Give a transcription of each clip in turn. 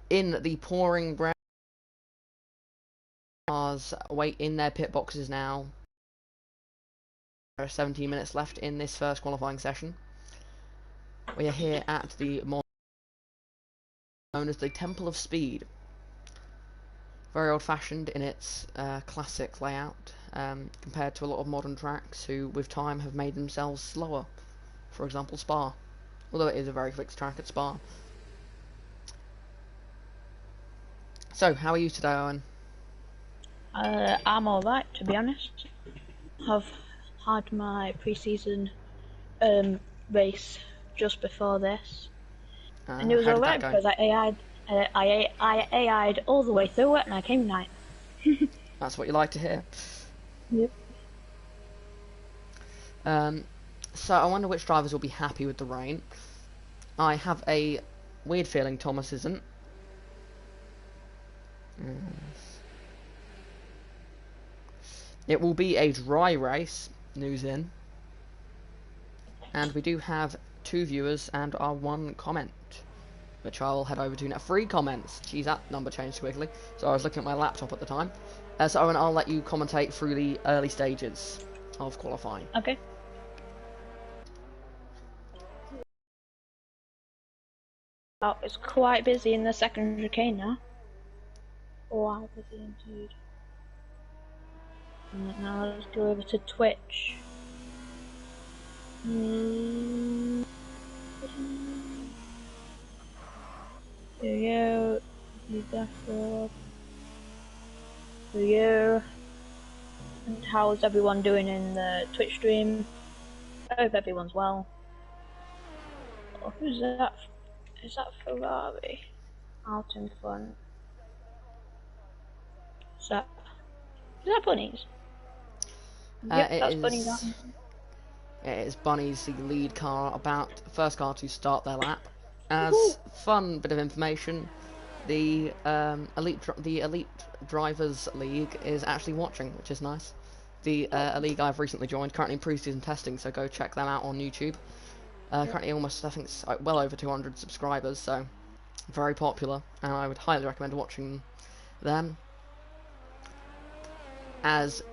in the pouring brown. Cars wait in their pit boxes now. There are 17 minutes left in this first qualifying session. We are here at the known as the Temple of Speed. Very old-fashioned in its classic layout, compared to a lot of modern tracks who, with time, have made themselves slower. For example, Spa. Although it is a very quick track at Spa. So, how are you today, Owen? I'm alright, to be honest. I've had my pre-season race just before this, and it was alright because I AI'd all the way through it, and I came ninth. That's what you like to hear. Yep. So I wonder which drivers will be happy with the rain. I have a weird feeling Thomas isn't. It will be a dry race, news in. And we do have 2 viewers and our 1 comment, which I will head over to now. 3 comments. Geez, that number changed quickly. So I was looking at my laptop at the time. So Owen, I'll let you commentate through the early stages of qualifying. Okay. Oh, it's quite busy in the second chicane now. Wow, busy indeed. Right, now let's go over to Twitch. There you go. There you. And how's everyone doing in the Twitch stream? I hope everyone's well. Oh, who's that? Is that Ferrari? Out in front. Is that Bunnies? Yep, that's Bunnies. It is Bunnies, the lead car, first car to start their lap. As fun bit of information, the Elite Drivers League is actually watching, which is nice. A league I've recently joined, currently in pre-season testing, so go check them out on YouTube. Currently almost, I think, it's well over 200 subscribers, so very popular, and I would highly recommend watching them. As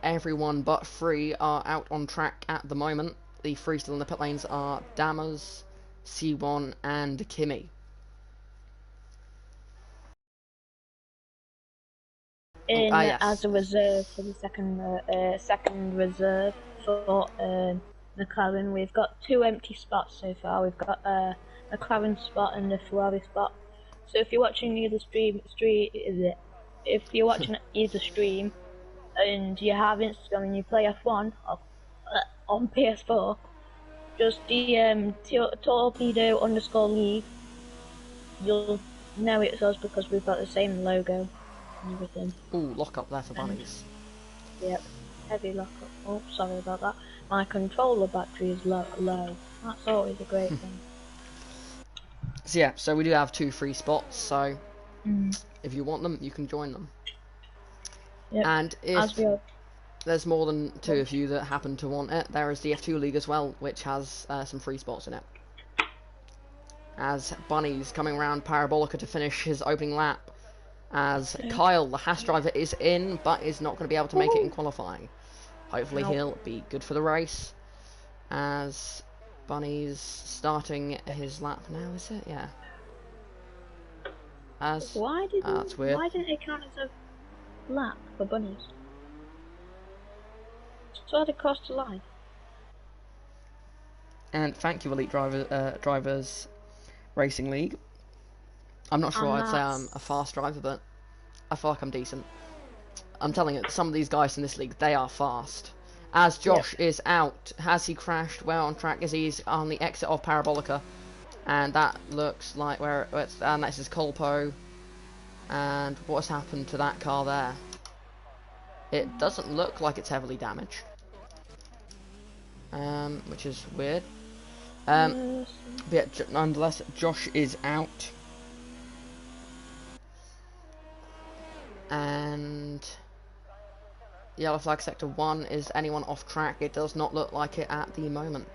everyone but 3 are out on track at the moment. The 3 still in the pit lanes are Dammers, C1 and Kimmy. Yes. As a reserve for the second reserve for McLaren, we've got 2 empty spots so far. We've got a McLaren spot and a Ferrari spot. So if you're watching either stream and you have Instagram and you play F1 on PS4, just DM Torpedo _league. You'll know it's us because we've got the same logo and everything. Ooh, lock up there for Bunnies. Yep, heavy lock up. Oh, sorry about that. My controller battery is low. That's always a great thing. So yeah, so we do have 2 free spots, so if you want them, you can join them. Yep. And if there's more than 2 of you that happen to want it, there is the F2 League as well, which has some free spots in it. As Bunny's coming around Parabolica to finish his opening lap, as Kyle, the Haas driver, is in, but is not going to be able to make it in qualifying. Hopefully he'll be good for the race, as Bunny's starting his lap now, is it? Yeah. That's weird. Why didn't it count as a lap for Bunnies? So I'd cross the line. And thank you, Elite Drivers Racing League. I'm not sure I'd say I'm a fast driver, but I feel like I'm decent. I'm telling you, some of these guys in this league, they are fast. As Josh is out, has he crashed? Where on track is he? He's on the exit of Parabolica, and that looks like where it's. And this is Colpo. And what's happened to that car there? It doesn't look like it's heavily damaged, which is weird. But yeah, nonetheless, Josh is out. And yellow flag sector 1, is anyone off track? It does not look like it at the moment.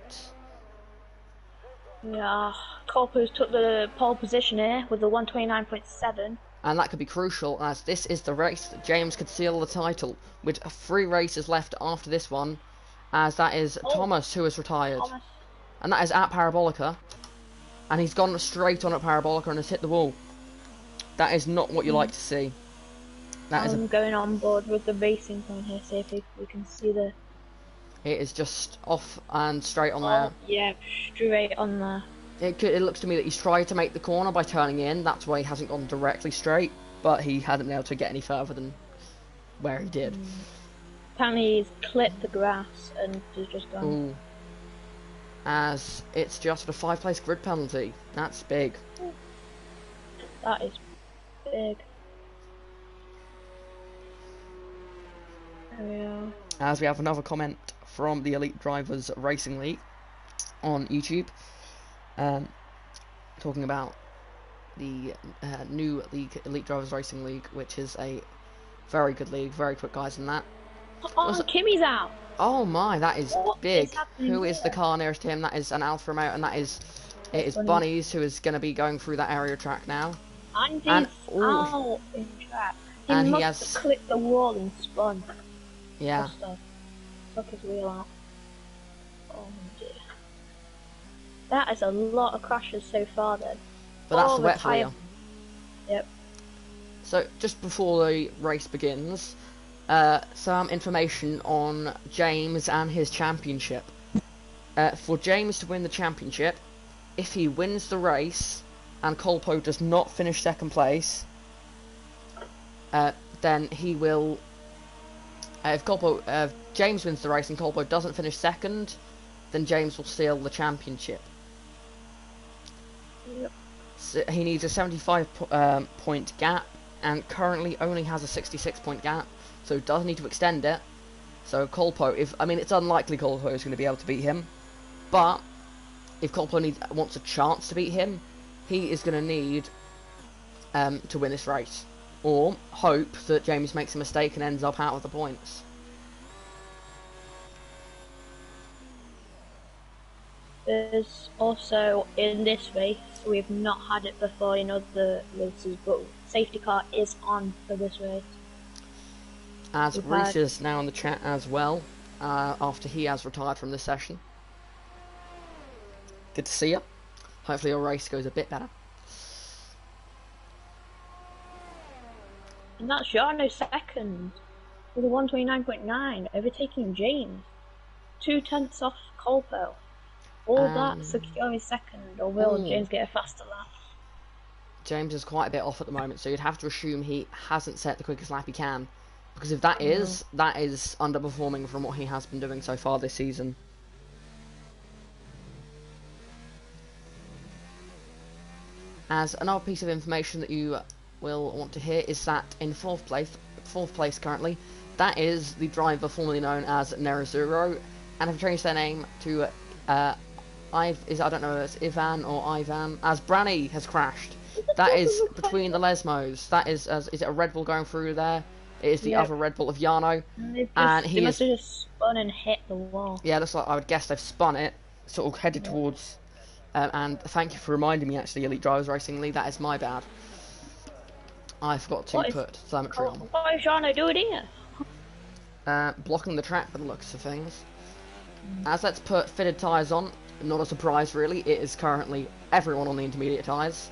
Yeah, Corpus took the pole position here with the 129.7. And that could be crucial, as this is the race that James could seal the title, with 3 races left after this one, as that is Thomas who has retired. Thomas. And that is at Parabolica, and he's gone straight on at Parabolica and has hit the wall. That is not what you like to see. I'm going on board with the racing point here, see if we can see the... It is just off and straight on there. Yeah, straight on there. It looks to me that he's tried to make the corner by turning in. That's why he hasn't gone directly straight, but he hadn't been able to get any further than where he did. Apparently he's clipped the grass and he's just gone. Ooh. As it's just a 5-place grid penalty. That's big. That is big. There we are. As we have another comment from the Elite Drivers Racing League on YouTube. Talking about the new league, Elite Drivers Racing League, which is a very good league, very quick guys in that. Oh, Kimmy's out! Oh my, that is big. Who is here? the car nearest to him? That is an Alfa Romeo, and it is Bunnies, who is going to be going through that area track now. And he's out in track. He must have clipped the wall and spun. Yeah. Took his wheel out. Oh dear. That is a lot of crashes so far then. But that's the wet wheel. Yep. So just before the race begins, some information on James and his championship. For James to win the championship, if he wins the race and Colpo does not finish second place, then he will... if James wins the race and Colpo doesn't finish second, then James will steal the championship. Yep. So he needs a 75 point gap, and currently only has a 66 point gap, so does need to extend it. So Colpo, it's unlikely Colpo is going to be able to beat him, but if Colpo wants a chance to beat him, he is going to need to win this race, or hope that James makes a mistake and ends up out of the points. There's also, in this race, we've not had it before in other races, but safety car is on for this race. As Reese is now in the chat as well, after he has retired from this session. Good to see you. Hopefully your race goes a bit better. And that's Jarno second, with a 129.9, overtaking James. 2/10 off Colpo. All that secure is second, or will James get a faster lap? James is quite a bit off at the moment, so you'd have to assume he hasn't set the quickest lap he can. Because if that is underperforming from what he has been doing so far this season. As another piece of information that you will want to hear is that in fourth place currently, that is the driver formerly known as Nerazuro, and have changed their name to I don't know if it's Ivan or Ivan, as Branny has crashed. That is between the Lesmos. That is it a Red Bull going through there? It is the other Red Bull of Jarno, and he must have just spun and hit the wall. Yeah, looks like I would guess they've spun it, sort of headed towards. And thank you for reminding me. Actually, Elite Drivers Racing League. That is my bad. I forgot to put telemetry on. What is Jarno doing here? Blocking the track by the looks of things. As let's put fitted tyres on. Not a surprise, really. It is currently everyone on the intermediate tyres.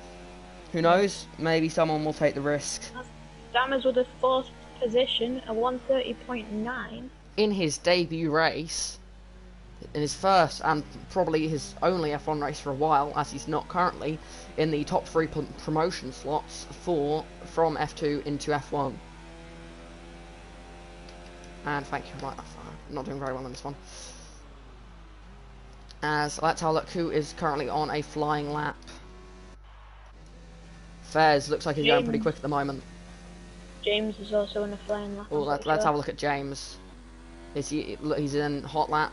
Who knows? Maybe someone will take the risk. Dammers with a fourth position, a 130.9. In his debut race, in his first and probably his only F1 race for a while, as he's not currently in the top 3 promotion slots from F2 into F1. And thank you, right, I'm not doing very well on this one. As let's have a look who is currently on a flying lap. Fairs looks like he's going pretty quick at the moment. James is also in a flying lap. Oh, let's have a look at James. He's in hot lap,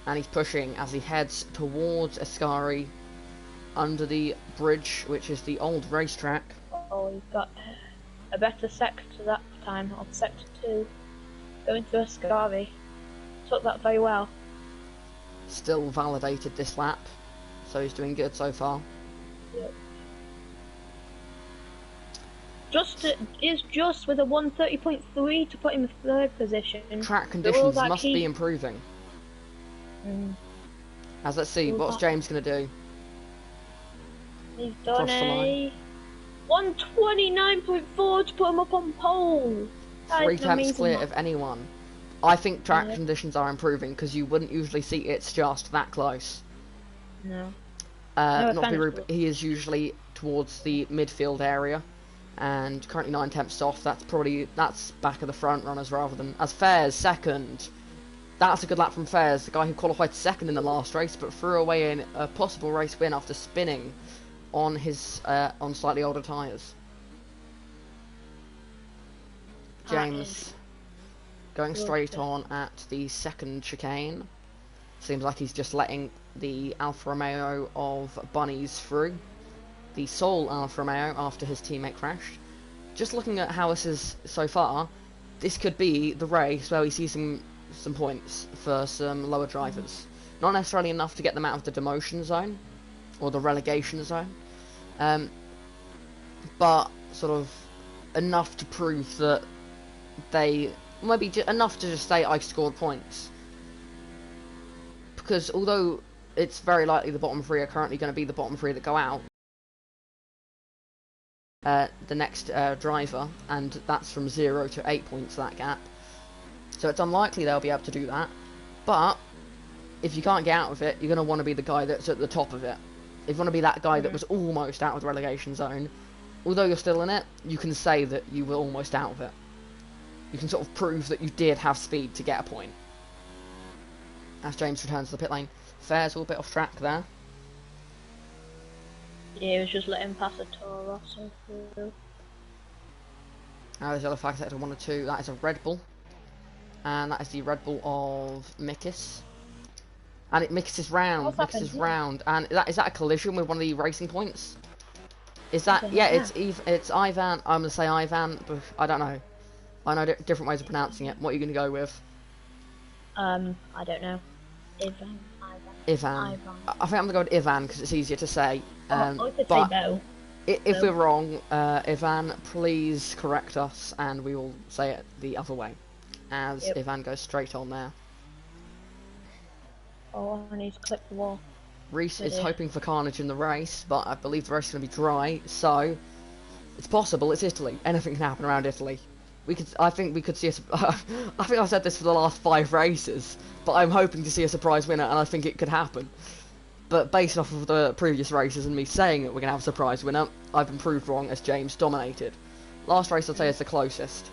and he's pushing as he heads towards Ascari under the bridge, which is the old racetrack. Oh, he's got a better sector that time, of sector 2, going to Ascari. Took that very well. Still validated this lap, so he's doing good so far. Yep. Is just with a 130.3 to put him in 3rd position. Track conditions must be improving. As let's see, what's James going to do? He's done a 129.4 to put him up on pole. 3 temps clear of anyone. I think track conditions are improving because you wouldn't usually see it's just that close. No. Not to be rude, but he is usually towards the midfield area, and currently 9 temps off. That's back of the front runners rather than as Fairs second. That's a good lap from Fairs, the guy who qualified second in the last race, but threw away a possible race win after spinning on his on slightly older tyres. James going straight on at the 2nd chicane. Seems like he's just letting the Alfa Romeo of Bunnies through. The sole Alfa Romeo after his teammate crashed. Just looking at how this is so far, this could be the race where we see some points for some lower drivers. Not necessarily enough to get them out of the demotion zone or the relegation zone, but sort of enough to prove that they maybe enough to just say I scored points. Because although it's very likely the bottom 3 are currently going to be the bottom 3 that go out, the next driver, and that's from 0 to 8 points, that gap. So it's unlikely they'll be able to do that. But if you can't get out of it, you're going to want to be the guy that's at the top of it. If you want to be that guy that was almost out of the relegation zone, although you're still in it, you can say that you were almost out of it. You can sort of prove that you did have speed to get a point. As James returns to the pit lane. Fairs a little bit off track there. Yeah, he was just letting pass a Toro through. Now there's yellow flag sector 1 or 2. That is a Red Bull. And that is the Red Bull of Mickis. And Mickis is round. Mickis is round. And is that a collision with one of the racing points? Is that... Yeah, it's Ivan. I'm going to say Ivan, but I don't know. I know different ways of pronouncing it. What are you going to go with? I don't know. Ivan. I think I'm going to go with Ivan because it's easier to say. I could say no. If we're wrong, Ivan, please correct us and we will say it the other way. As Ivan goes straight on there. Oh, I need to clip the wall. Reese is hoping for carnage in the race, but I believe the race is going to be dry, so it's possible. It's Italy. Anything can happen around Italy. I think we could see I think I've said this for the last 5 races, but I'm hoping to see a surprise winner, and I think it could happen. But based off of the previous races and me saying that we're going to have a surprise winner, I've been proved wrong as James dominated. Last race I'd say is the closest.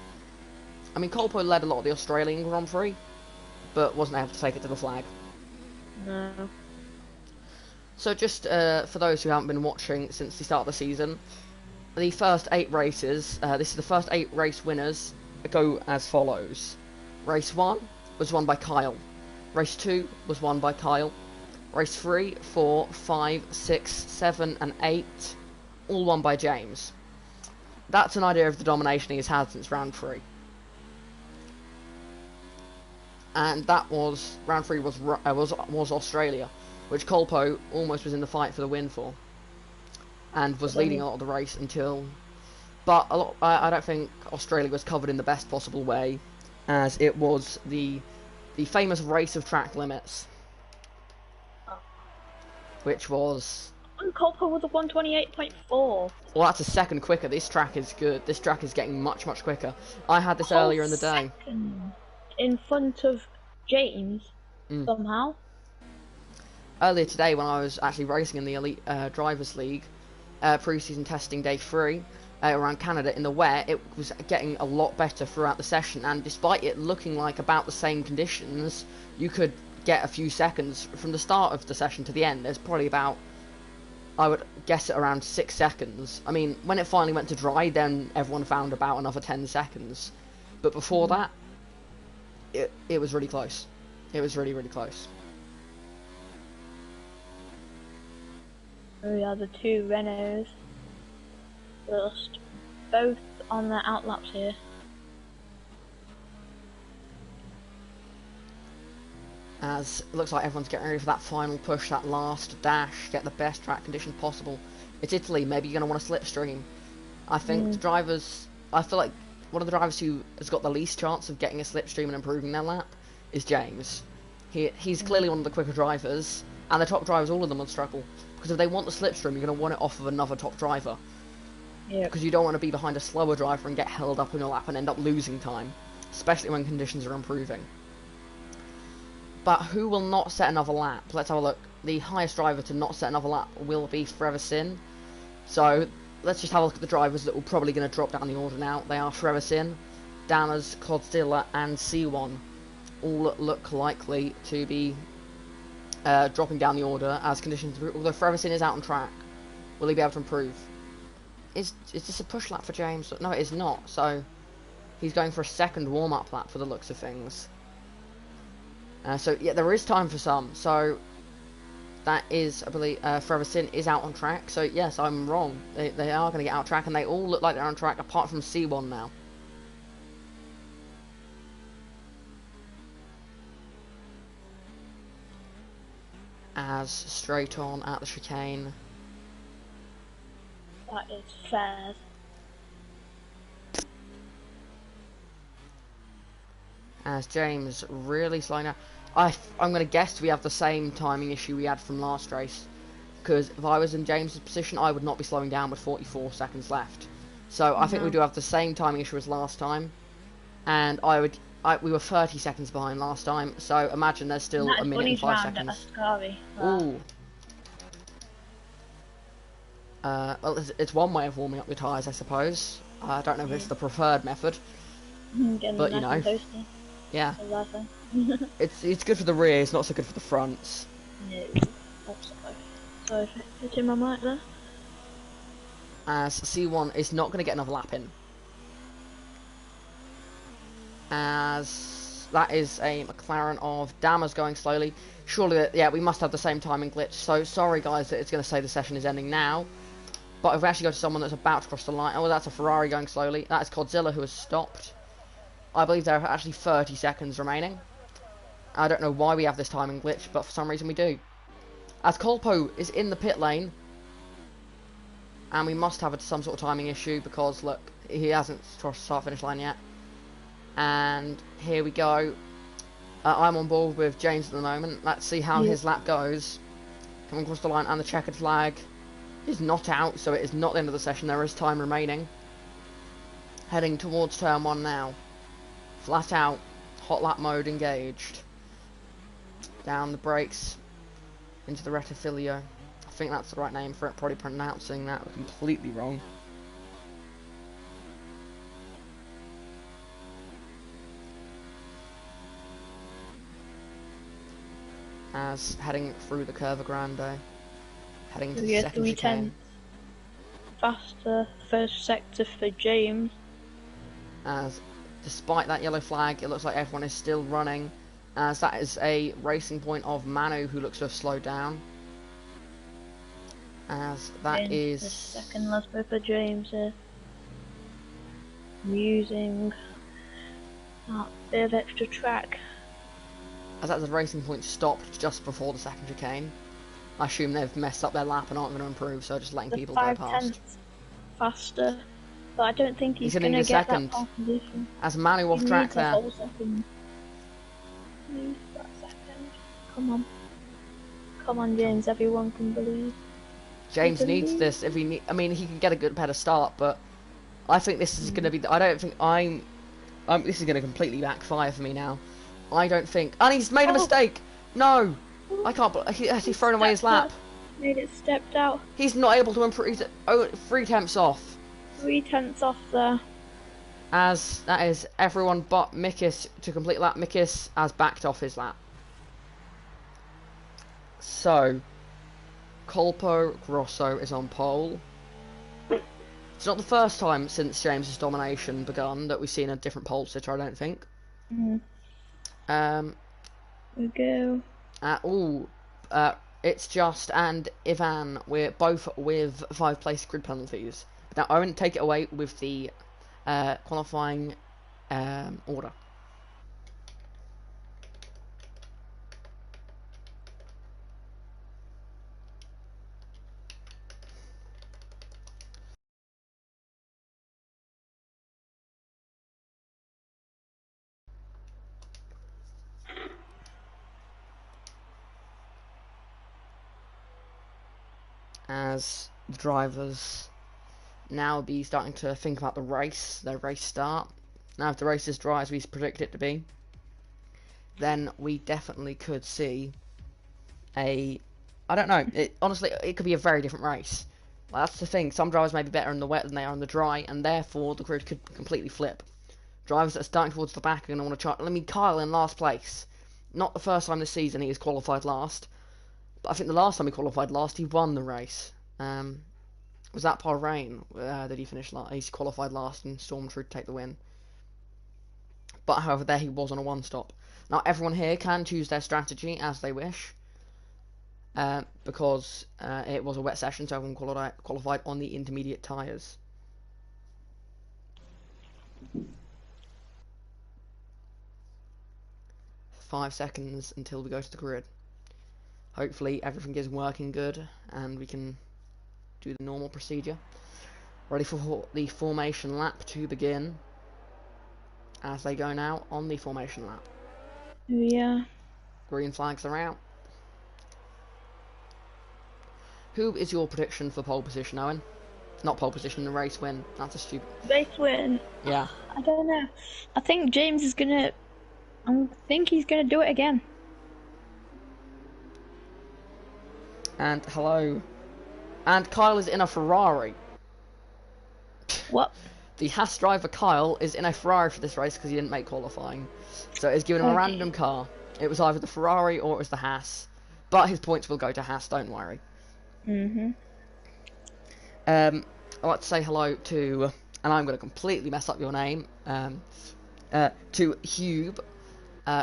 I mean, Colpo led a lot of the Australian Grand Prix, but wasn't able to take it to the flag. No. So just for those who haven't been watching since the start of the season, the first 8 races, this is the first 8 race winners, go as follows. Race 1 was won by Kyle. Race 2 was won by Kyle. Race 3, 4, 5, 6, 7 and 8, all won by James. That's an idea of the domination he's had since round 3. And that was, round 3 was Australia, which Colpo almost was in the fight for the win for. And was leading a lot of the race until... But I don't think Australia was covered in the best possible way, as it was the famous race of track limits. Which was... And Colpo was a 128.4. Well, that's a second quicker. This track is good. This track is getting much, much quicker. I had this earlier in the day. In front of James, somehow. Earlier today, when I was actually racing in the Elite Drivers League, pre-season testing day 3, around Canada in the wet, it was getting a lot better throughout the session, and despite it looking like about the same conditions, you could get a few seconds from the start of the session to the end. There's probably about, I would guess, around 6 seconds. I mean, when it finally went to dry, then everyone found about another 10 seconds. But before that, it was really close. It was really, really close. We are the 2 Renaults. Just both on the outlaps here. as it looks like everyone's getting ready for that final push, that last dash, get the best track conditions possible. It's Italy, maybe you're going to want to slipstream. I think the drivers, I feel like one of the drivers who has got the least chance of getting a slipstream and improving their lap is James. He's clearly one of the quicker drivers, and the top drivers, all of them will struggle. Because if they want the slipstream, you're going to want it off of another top driver. Yep. Because you don't want to be behind a slower driver and get held up in your lap and end up losing time. Especially when conditions are improving. But who will not set another lap? Let's have a look. The highest driver to not set another lap will be Forever Sin. So, let's just have a look at the drivers that are probably going to drop down the order now. They are Forever Sin, Dammers, Clodzilla, and C1. All look likely to be dropping down the order as conditions improve. Although Forever Sin is out on track. Will he be able to improve? Is this a push lap for James? No, it is not. So, he's going for a second warm-up lap for the looks of things. So, yeah, there is time for some. So, that is, I believe, Forever Sin is out on track. So, yes, I'm wrong. They are going to get out on track, and they all look like they're on track, apart from C1 now. As straight on at the chicane. That is fair. As James really slowing down. I'm going to guess we have the same timing issue we had from last race. Because if I was in James's position, I would not be slowing down with 44 seconds left. So I think we do have the same timing issue as last time. And we were 30 seconds behind last time. So imagine there's still a minute and 5 seconds. Ooh. Well, it's one way of warming up your tyres, I suppose. I don't know if it's the preferred method. But, you know. Yeah. It's good for the rear, it's not so good for the fronts. No, so hitting my mic there. As C1 is not going to get another lap in. As that is a McLaren of Dammers going slowly. Surely, yeah, we must have the same timing glitch. So sorry guys that it's going to say the session is ending now. But if we actually go to someone that's about to cross the line, oh, that's a Ferrari going slowly. That is Clodzilla who has stopped. I believe there are actually 30 seconds remaining. I don't know why we have this timing glitch, but for some reason we do. As Colpo is in the pit lane, and we must have some sort of timing issue because, look, he hasn't crossed the start-finish line yet. And here we go. I'm on board with James at the moment. Let's see how his lap goes. Coming across the line, and the checkered flag is not out, so it is not the end of the session. There is time remaining. Heading towards turn 1 now. Flat out, hot lap mode engaged. Down the brakes into the rettifilio. I think that's the right name for it, probably pronouncing that completely wrong. As heading through the Curva Grande. Heading to the second chicane. Faster first sector for James. As despite that yellow flag, it looks like everyone is still running, as that is a racing point of Manu, who looks to have slowed down. As that is the second last bit for James here. Using that bit of extra track. As that is a racing point stopped just before the second chicane. I assume they've messed up their lap and aren't going to improve, so just letting people go past. Faster. But I don't think he's going to get that pole position. As Manu off track there. Need that second. Come on. Come on, James. Everyone can believe. James needs this. If he I mean, he can get a better start, but I think this is going to be. I don't think this is going to completely backfire for me now. I don't think. And he's made a mistake. No, I can't. He actually thrown away his lap. Made it stepped out. He's not able to improve. Oh, 3/10 off. 3/10 off there. As that is everyone but Mikis to complete lap. Mikis has backed off his lap. So, Colpo Grosso is on pole. It's not the first time since James's domination begun that we've seen a different pole sitter, I don't think. We go. It's Just and Ivan. We're both with 5 place grid penalties. Now, I won't take it away with the qualifying order. as the drivers now be starting to think about their race start. Now, if the race is dry as we predict it to be, then we definitely could see I don't know, honestly, it could be a very different race. That's the thing, some drivers may be better in the wet than they are in the dry, and therefore the grid could completely flip. Drivers that are starting towards the back are going to want to try. Kyle in last place. Not the first time this season he has qualified last, but I think the last time he qualified last, he won the race. Was that Bahrain that he finished last? He's qualified last and stormed through to take the win. But however, there he was on a one-stop. Now everyone here can choose their strategy as they wish, because it was a wet session, so everyone qualified on the intermediate tyres. "5 seconds until we go to the grid. Hopefully everything is working good and we can do the normal procedure. Ready for the formation lap to begin as they go now on the formation lap. Yeah. Green flags are out. Who is your prediction for pole position, Owen? Not pole position, the race win. That's a stupid... Race win? Yeah. I don't know. I think James is gonna... I think he's gonna do it again. And hello. And Kyle is in a Ferrari. What? The Haas driver Kyle is in a Ferrari for this race because he didn't make qualifying. So it's given him a random car. It was either the Ferrari or it was the Haas. But his points will go to Haas, don't worry. I'd like to say hello to, and I'm going to completely mess up your name, to Hube,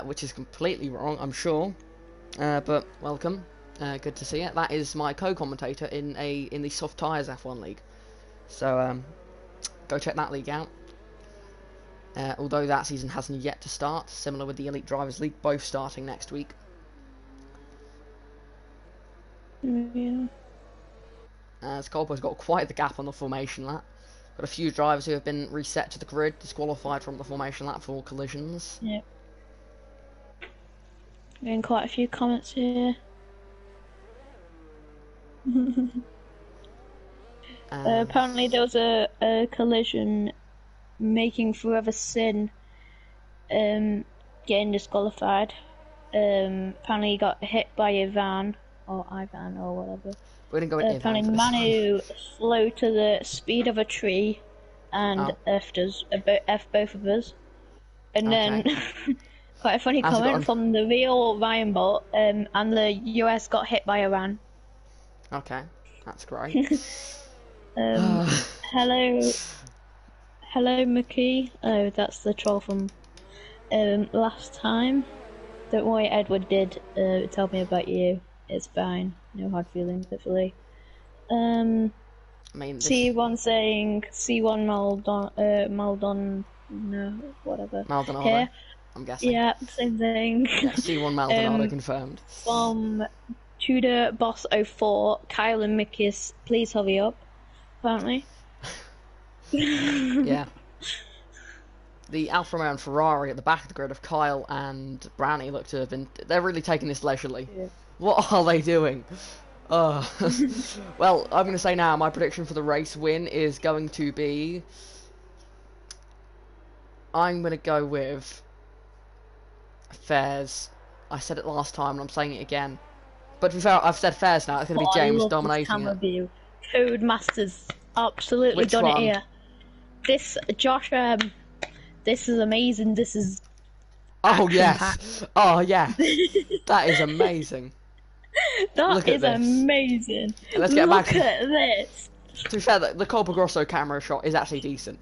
which is completely wrong, I'm sure. But welcome. Good to see you. That is my co-commentator in the Soft Tyres F1 League. So go check that league out. Although that season hasn't yet to start, similar with the Elite Drivers League, both starting next week. Yeah. As Colpo's got quite the gap on the formation lap. Got a few drivers who have been reset to the grid, disqualified from the formation lap for collisions. Yep. Getting quite a few comments here. Apparently there was a collision making Forever Sin getting disqualified. Apparently he got hit by Ivan or whatever. We're gonna go with apparently Manu flew to the speed of a tree and F both of us. And then quite a funny comment from the real Ryan Bolt, and the US got hit by Iran. Okay, that's great. Hello McKee. Oh, that's the troll from last time. Don't worry, Edward did tell me about you. It's fine. No hard feelings, hopefully. I mean, C1 saying C1 Maldon, no, whatever. Maldonado, here. I'm guessing. Yeah, same thing. Yeah, C1 Maldonado confirmed. From Tudor Boss 04, Kyle and Mickey's, please hurry up. Apparently. Yeah. The Alfa Romeo and Ferrari at the back of the grid of Kyle and Brownie look to have been... They're really taking this leisurely. Yeah. What are they doing? Well, I'm going to say now, my prediction for the race win is going to be... I'm going to go with... Fairs. I said it last time and I'm saying it again. But to be fair, I've said Fairs now. It's going to be James dominating it. View. Codemasters absolutely Which done one? it here. This, Josh, this is amazing. This is... Oh, yes. Oh, yeah. That is amazing. That is amazing. And let's get back to this. To be fair, the Colpo Grosso camera shot is actually decent.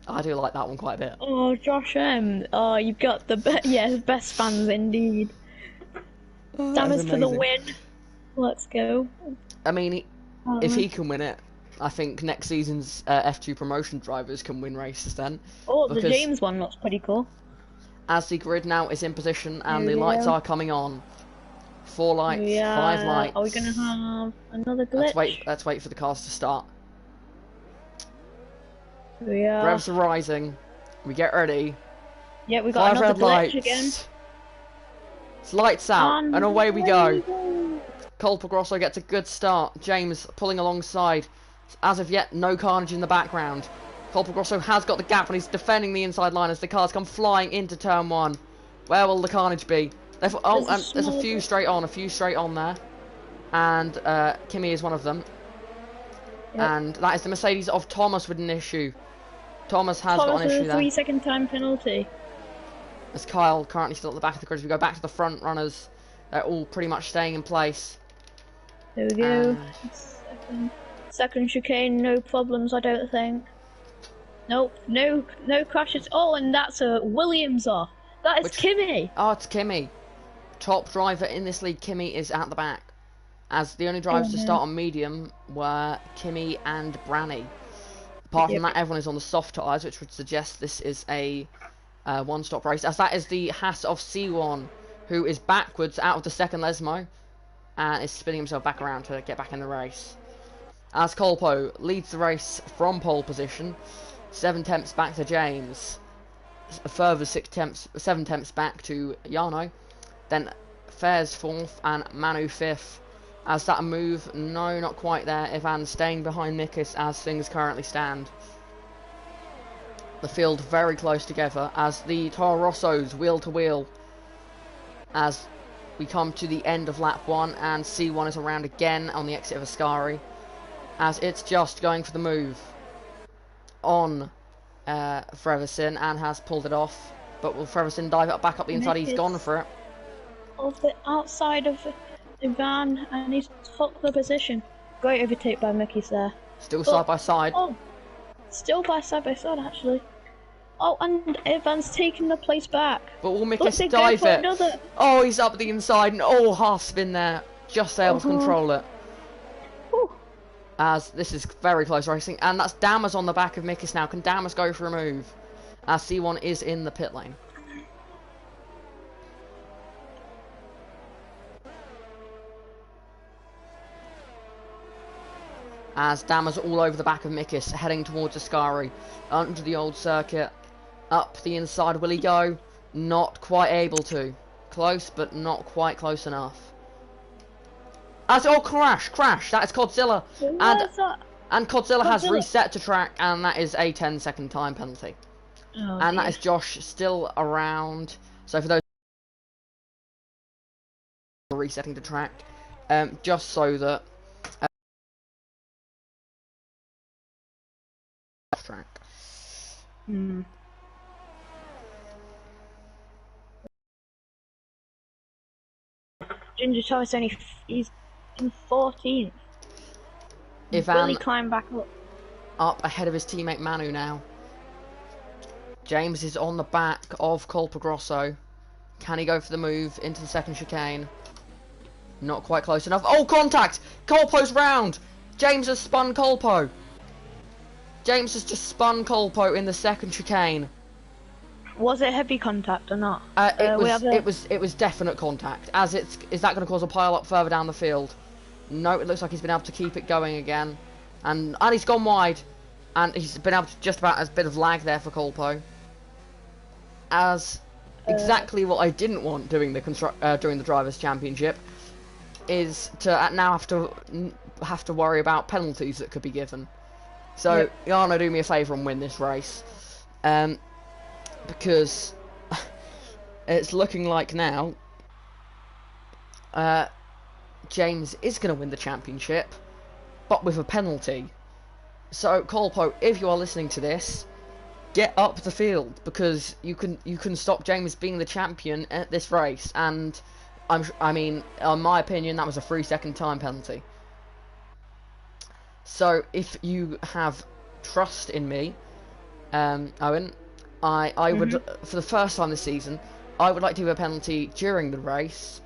I do like that one quite a bit. Oh, Josh oh, you've got the best fans indeed. Dammers for the win. Let's go. I mean, if he can win it, I think next season's F2 promotion drivers can win races then. Oh, the James one looks pretty cool. As the grid now is in position and the lights are coming on. 4 lights, 5 lights. Are we going to have another glitch? Let's wait for the cars to start. Yeah. Revs are rising. We get ready. Yeah, we got 5 another red glitch lights. again. It's lights out, and away we go. Colpo Grosso gets a good start. James pulling alongside. As of yet, no carnage in the background. Colpo Grosso has got the gap and he's defending the inside line as the cars come flying into turn 1. Where will the carnage be? There's a few straight on, there. And Kimi is one of them. Yep. And that is the Mercedes of Thomas with an issue. Thomas has got an issue there. 3-second time penalty. As Kyle currently still at the back of the grid. As we go back to the front runners, they're all pretty much staying in place. There we go. Second chicane, no problems, I don't think. Nope, no crashes. Oh, and that's a Williams off. That is Kimi. Oh, it's Kimi. Top driver in this league, Kimi is at the back. As the only drivers to start on medium were Kimi and Branny. Apart from that, everyone is on the soft tyres, which would suggest this is a one-stop race. As that is the Haas of C1, who is backwards out of the second Lesmo and is spinning himself back around to get back in the race. As Colpo leads the race from pole position, 7 tenths back to James, a further 7 tenths back to Jarno, then Fairs 4th and Manu 5th. As that move, no, not quite there. Ivan staying behind Mikis as things currently stand. The field very close together as the Toro Rossos wheel to wheel. As we come to the end of lap 1 and C1 is around again on the exit of Ascari. As it's just going for the move on Freverson and has pulled it off. But will Freverson dive up back up the inside? He's gone for it. Of the outside of Ivan, and he's took the position. Great overtake by Mickey's there. Still side by side. Oh, still side by side actually. Oh, and Ivan's taking the place back. But will Mickey's dive it? Another... Oh, he's up the inside and half spin there. Just able to control it. As this is very close racing, and that's Damas on the back of Mickis now. Can Damas go for a move? As C1 is in the pit lane. As Damas all over the back of Mikis, heading towards Ascari, under the old circuit, up the inside. Will he go? Not quite able to. Close, but not quite close enough. As crash! That is Godzilla, and Godzilla has reset to track, and that is a 10-second time penalty. And that is Josh still around. So for those resetting to track, just so that track. Ginger Thomas he's in 14th. Ivan really climbed back up ahead of his teammate Manu now. James is on the back of Colpo Grosso. Can he go for the move into the second chicane? Not quite close enough. Oh, contact! Colpo's round! James has spun Colpo. James has just spun Colpo in the second chicane. Was it heavy contact or not? It was definite contact. Is that going to cause a pile up further down the field? No, it looks like he's been able to keep it going again, and he's gone wide, and he's been able to just about as bit of lag there for Colpo. As exactly what I didn't want doing during the drivers' championship is to now have to worry about penalties that could be given. So Jarno, do me a favour and win this race. Because it's looking like now James is going to win the championship, but with a penalty. So Colpo, if you are listening to this, get up the field, because you can stop James being the champion at this race. And I mean, in my opinion, that was a 3-second time penalty. So if you have trust in me, Owen, I would, for the first time this season, I would like to give a penalty during the race,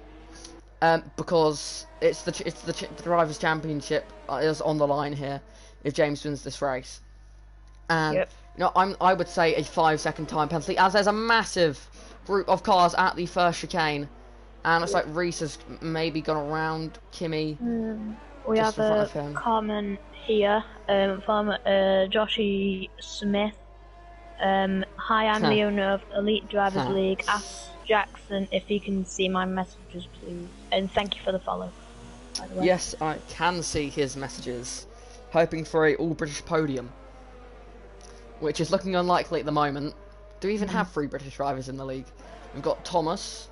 because it's the drivers' championship is on the line here if James wins this race. And you know, I would say a 5-second time penalty, as there's a massive group of cars at the first chicane, and it's like Reese has maybe gone around Kimi. We have a comment here from Joshy Smith. Hi, I'm the owner of Elite Drivers League. Ask Jackson if he can see my messages, please. And thank you for the follow. by the way. Yes, I can see his messages. Hoping for a all-British podium. Which is looking unlikely at the moment. Do we even have 3 British drivers in the league? We've got Thomas.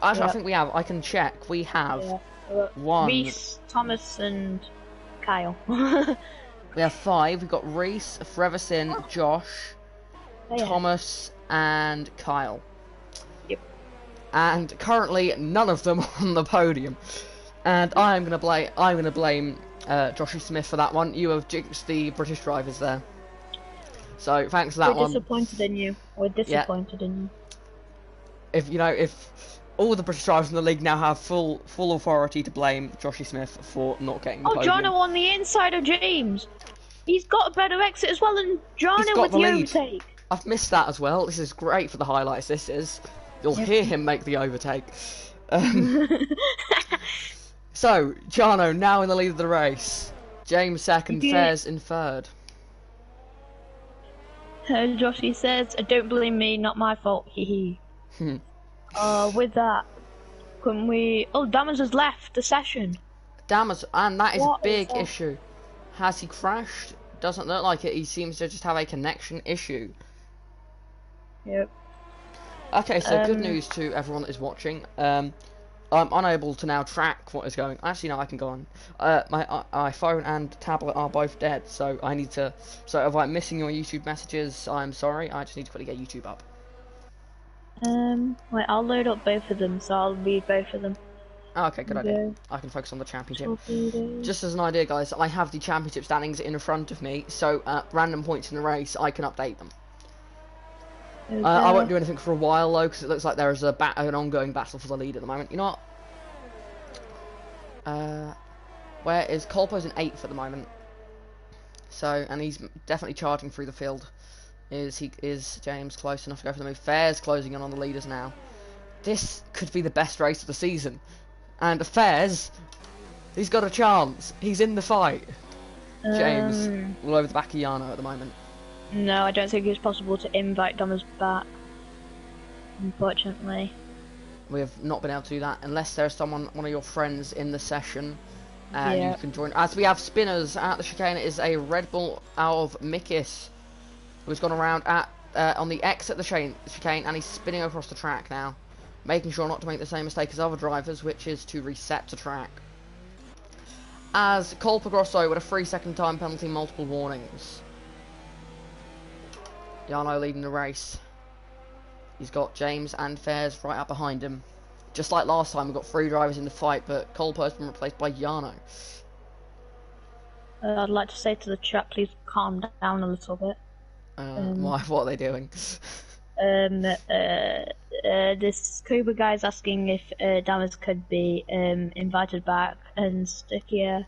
Actually, I think we have. I can check. We have 1. Reese, Thomas, and Kyle. We have 5. We've got Reese, Freversin, Josh, Thomas, and Kyle. Yep. And currently, none of them on the podium. And I'm gonna blame Joshy Smith for that one. You have jinxed the British drivers there. So thanks for that one. We're disappointed in you. We're disappointed in you. If all the British drivers in the league now have full authority to blame Joshy Smith for not getting the podium. Jono on the inside of James. He's got a better exit as well, and Jono with the overtake. I've missed that as well. This is great for the highlights. This is. You'll hear him make the overtake. So Jono now in the lead of the race. James second, Fairs in third. Joshy says, "Don't blame me, not my fault." Hee hee. With that, can we? Oh, Dammers has left the session. Dammers, and that is a big issue. Has he crashed? Doesn't look like it. He seems to just have a connection issue. Yep. Okay, so good news to everyone that is watching. I'm unable to now track what is going. Actually, no, I can go on. My phone and tablet are both dead, so I need to. So if I'm missing your YouTube messages, I'm sorry. I just need to quickly get YouTube up. Wait, I'll load up both of them, so I'll read both of them. Oh, okay, good idea. I can focus on the championship. Just as an idea, guys, I have the championship standings in front of me, so at random points in the race, I can update them. I won't do anything for a while, though, because it looks like there is an ongoing battle for the lead at the moment. You know what? Where is Colpo's in 8th at the moment? So, and he's definitely charging through the field. Is James close enough to go for the move? Fair's closing in on the leaders now. This could be the best race of the season. And Fairs, he's got a chance. He's in the fight. James, all over the back of Yano at the moment. No, I don't think it's possible to invite Dammers back, unfortunately. We have not been able to do that unless there's one of your friends in the session. And you can join. As we have spinners at the chicane, it is a Red Bull out of Mikis, who's gone around on the X at the chicane, and he's spinning across the track now, making sure not to make the same mistake as other drivers, which is to reset to track. As Cole Grosso with a 3-second time penalty, multiple warnings. Yano leading the race. He's got James and Fairs right up behind him. Just like last time, we've got 3 drivers in the fight, but Colpo's been replaced by Yano. I'd like to say to the chat, please calm down a little bit. Why? What are they doing? This Cobra guy's asking if Dammers could be invited back, and Stickier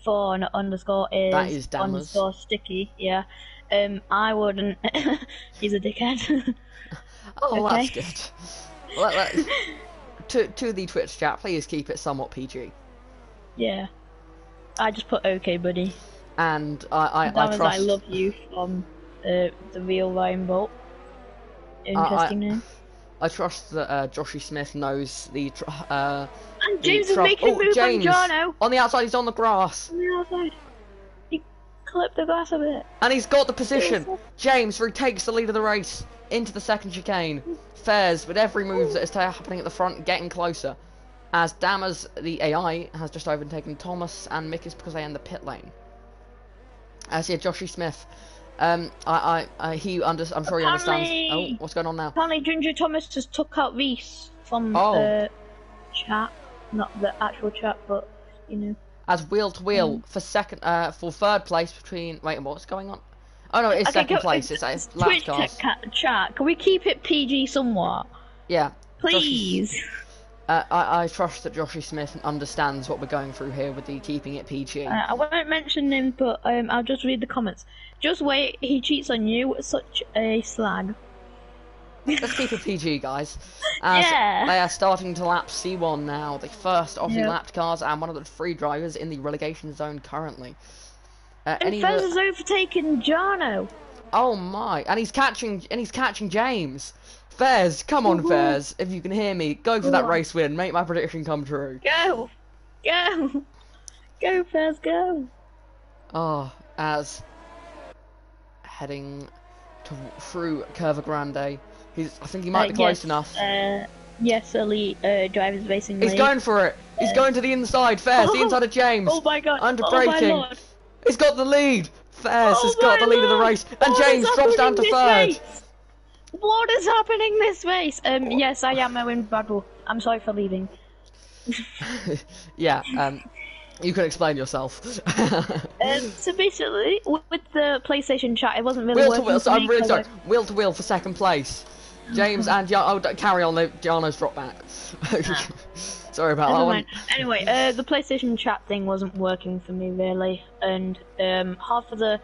for an underscore is that is Dammers. Underscore Sticky. Yeah. I wouldn't. He's a dickhead. Oh, okay. That's good. To the Twitch chat, please keep it somewhat PG. Yeah. I just put okay, buddy. And I trust. I love you from the real Ryan Bolt. Interesting name. I trust that Joshy Smith knows the. And James is making a move on Jono. On the outside, he's on the grass. On the outside. He clipped the grass a bit. And he's got the position. James retakes the lead of the race into the second chicane. Fairs with every move that is happening at the front, getting closer. As Dammers, the AI, has just overtaken Thomas and Mikis because they end the pit lane. As here, Joshy Smith. I'm sure he understands. Oh, what's going on now? Apparently, Ginger Thomas just took out Reese from chat, not the actual chat, but you know. As wheel to wheel for third place between. Wait, what's going on? Oh no, it's second place. It's lap Twitch chat. Can we keep it PG somewhat? Yeah. Please. I trust that Joshy Smith understands what we're going through here with the keeping it PG. I won't mention him, but I'll just read the comments. Just wait, he cheats on you. Such a slag. Let's keep it PG, guys. As they are starting to lap C1 now, the first of the lapped cars and one of the 3 drivers in the relegation zone currently. And Fez is overtaking Jono. Oh my! And he's catching James. Fairs, come on, Fairs. If you can hear me, go for that race win. Make my prediction come true. Go. Go, Fez, go! Oh, as heading through Curva Grande. I think he might be close enough. Yes, Elite Drivers Racing He's League. going for it. He's going to the inside. Fairs, the inside of James. Oh my god. Under Oh my braking. lord. He's got the lead. Fairs has got the lead of the race. And James drops down to third. What is happening this race? Yes, I am Owen Bradwell. I'm sorry for leaving. Yeah, you can explain yourself. So basically, with the PlayStation chat, it wasn't really wheel working to wheel, for me. I'm really sorry. Wheel to wheel for second place. James and carry on. Giano's dropped back. Sorry about that one. Anyway, the PlayStation chat thing wasn't working for me really, and half of the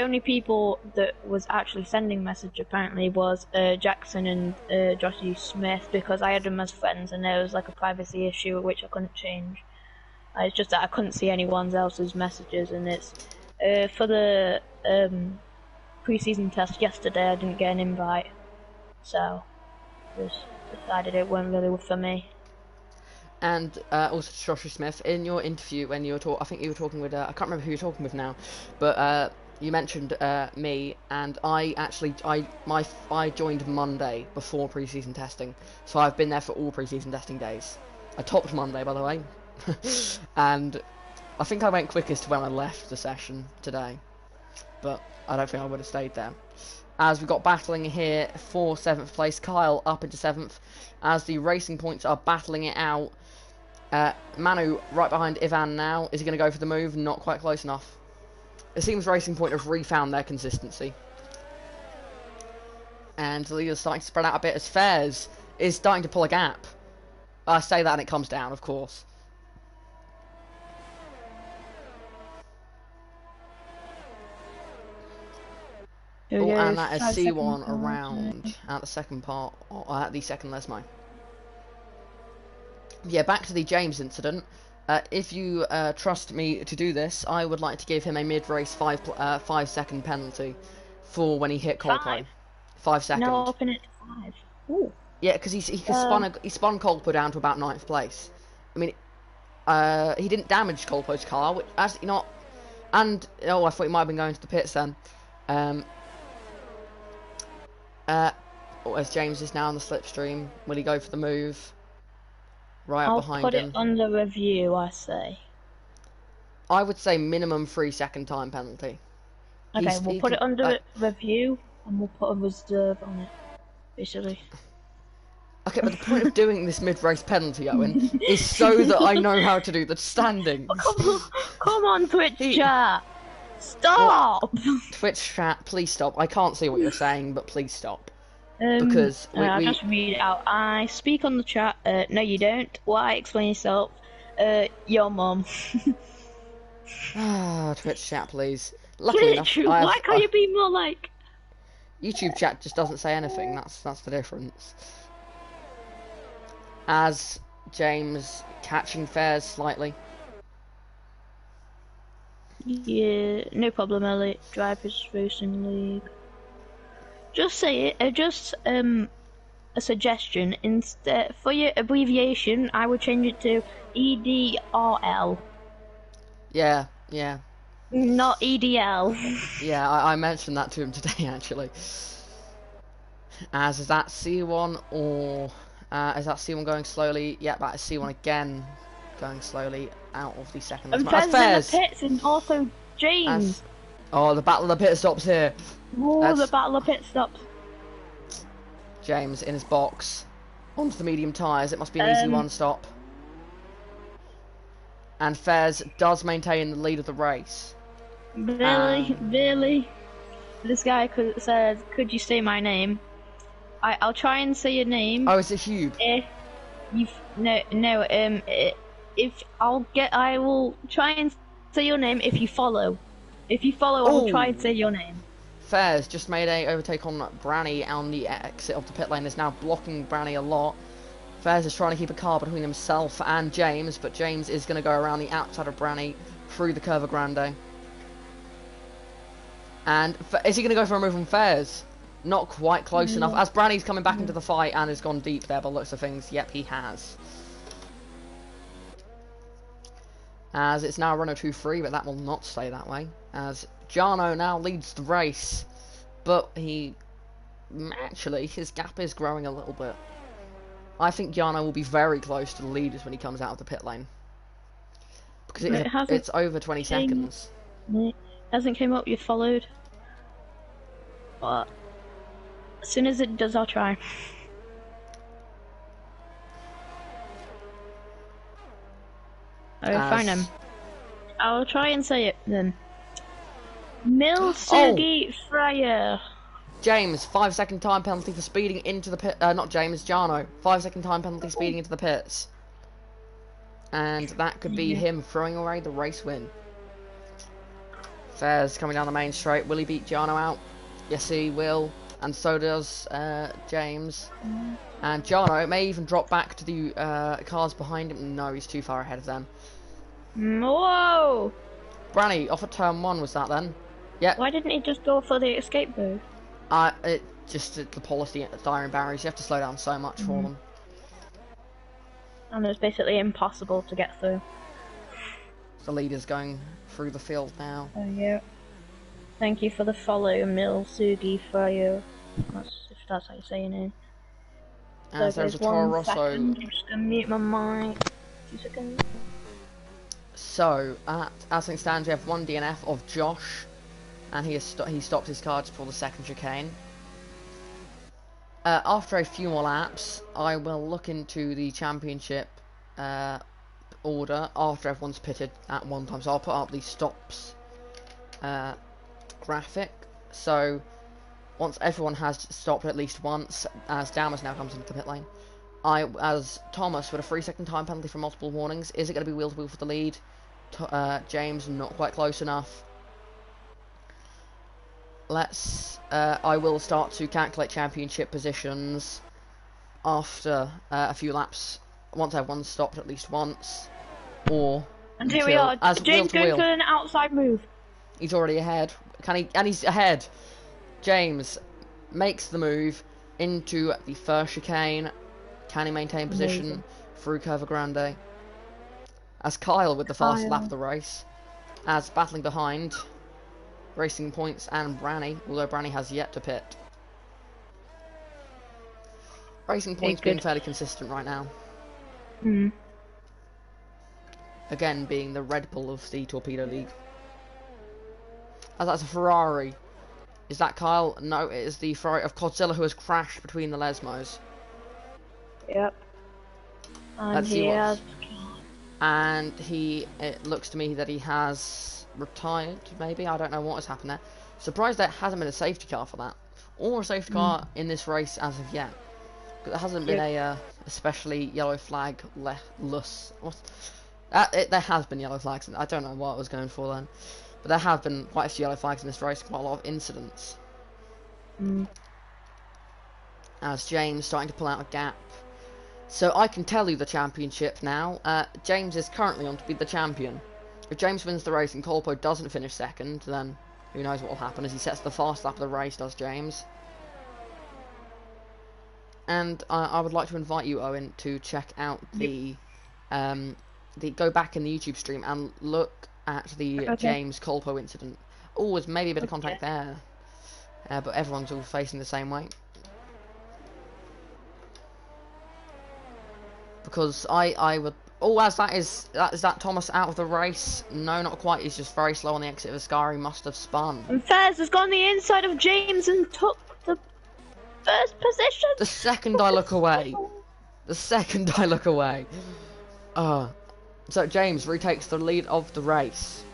only people that was actually sending message apparently was Jackson and Joshy Smith, because I had them as friends, and there was like a privacy issue which I couldn't change. It's just that I couldn't see anyone else's messages, and it's for the pre-season test yesterday. I didn't get an invite, so just decided it wasn't really for me. And also Joshy Smith, in your interview when you were I think you were talking with I can't remember who you're talking with now, but you mentioned me, and I joined Monday before pre-season testing, so I've been there for all pre-season testing days. I topped Monday, by the way. And I think I went quickest when I left the session today, but I don't think I would have stayed there. As we got battling here for 7th place, Kyle up into 7th, as the racing points are battling it out. Manu right behind Ivan now. Is he going to go for the move? Not quite close enough. It seems Racing Point have refound their consistency. And the leader's starting to spread out a bit as Fairs is starting to pull a gap. I say that and it comes down, of course. Oh, and that is C1 around at the second part, or at the second Lesmo. Yeah, back to the James incident. If you trust me to do this, I would like to give him a mid-race 5 second penalty for when he hit Coldplay. 5 seconds. No, open it to 5. Ooh. Yeah, because he spun Coldplay down to about 9th place. I mean, he didn't damage Coldplay's car, which actually not. And I thought he might have been going to the pits then. As James is now on the slipstream, will he go for the move? Right up behind him. I'll put it under review, I say. I would say minimum 3 second time penalty. Okay, we'll put it under review, and we'll put a reserve on it, basically. Okay, but the point of doing this mid-race penalty, Owen, is so that I know how to do the standings. Come on, Twitch chat! Stop! Twitch chat, please stop. I can't see what you're saying, but please stop. Because I'll just read it out. I speak on the chat. No, you don't. Why? Explain yourself. Your mum. Twitch chat, please. Luckily Twitch, enough, why can't you be more like... YouTube chat just doesn't say anything. That's the difference. As James catching Fairs slightly. Yeah, no problem, Elliot. Drivers Racing League. Just say it. Just a suggestion. Instead, for your abbreviation, I would change it to EDRL. Yeah. Not EDL. Yeah, I mentioned that to him today actually. As is that C1 or is that C1 going slowly? Yeah, that is C1 again going slowly out of the second. And Fairs in the pits, and also James. The battle of the pit stops here. The battle of pit stops. James in his box onto the medium tyres. It must be an easy one stop. And Fairs does maintain the lead of the race. Really? This guy says, "Could you say my name?" I'll try and say your name. Oh, is it Hube? I will try and say your name if you follow. If you follow, I will try and say your name. Fairs just made a overtake on Branny on the exit of the pit lane. Is now blocking Branny a lot. Fairs is trying to keep a car between himself and James, but James is going to go around the outside of Branny through the Curva Grande. And is he going to go for a move on Fairs? Not quite close enough. As Branny's coming back into the fight and has gone deep there by the looks of things. Yep, he has. as it's now Renault 2-3, but that will not stay that way, as Jarno now leads the race, but actually, his gap is growing a little bit. I think Jarno will be very close to the leaders when he comes out of the pit lane, because it's over 20 seconds. It hasn't came up, you followed, but as soon as it does, I'll try. Find him. I'll try and say it then. Milsugi Fryer. James, 5-second time penalty for speeding into the pit. Not James, Jarno. 5-second time penalty speeding into the pits. And that could be him throwing away the race win. Fares coming down the main straight. Will he beat Jarno out? Yes, he will. And so does James. And Jarno may even drop back to the cars behind him. No, he's too far ahead of them. Whoa! Branny, off at turn 1 was that then? Yep. Why didn't he just go for the escape move? The policy at the iron barriers. You have to slow down so much for them. And it's basically impossible to get through. The leader's going through the field now. Oh yeah. Thank you for the follow, Milsugi Fryer. If that's how you say your name. And so there's a Toro Rosso. I'm just gonna mute my mic. 2 seconds. So, as things stand, we have one DNF of Josh, and he stopped his car just before the second chicane. After a few more laps, I will look into the championship order after everyone's pitted at one time. So I'll put up the stops graphic. So once everyone has stopped at least once, as Damas now comes into the pit lane, as Thomas with a 3-second time penalty for multiple warnings. Is it going to be wheel to wheel for the lead? James not quite close enough. I will start to calculate championship positions after a few laps, once everyone's stopped at least once, or and here we are. James going for an outside move. He's already ahead. And he's ahead. James makes the move into the first chicane. Can he maintain position through Curva Grande? As Kyle with the fast lap of the race, as battling behind Racing Points and Branny, although Branny has yet to pit. Racing Points being fairly consistent right now. Again, being the Red Bull of the Torpedo League. As that's a Ferrari. Is that Kyle? No, it is the Ferrari of Godzilla who has crashed between the Lesmos. Yep. Let's see what. And it looks to me that he has retired, maybe. I don't know what has happened there. Surprised there hasn't been a safety car for that. Or a safety car in this race as of yet. But there hasn't been a especially yellow flag less. There has been yellow flags. I don't know what I was going for then. But there have been quite a few yellow flags in this race, quite a lot of incidents. As James starting to pull out a gap. So I can tell you the championship now. James is currently on to be the champion. If James wins the race and Colpo doesn't finish second, then who knows what will happen as he sets the fast lap of the race, does James. And I would like to invite you, Owen, to check out go back in the YouTube stream and look at the James Colpo incident. Oh, there's maybe a bit of contact there. But everyone's all facing the same way. Because I would... Oh, is that Thomas out of the race? No, not quite. He's just very slow on the exit of Ascari. He must have spun. And Fez has gone on the inside of James and took the first position. The second I look away. So James retakes the lead of the race.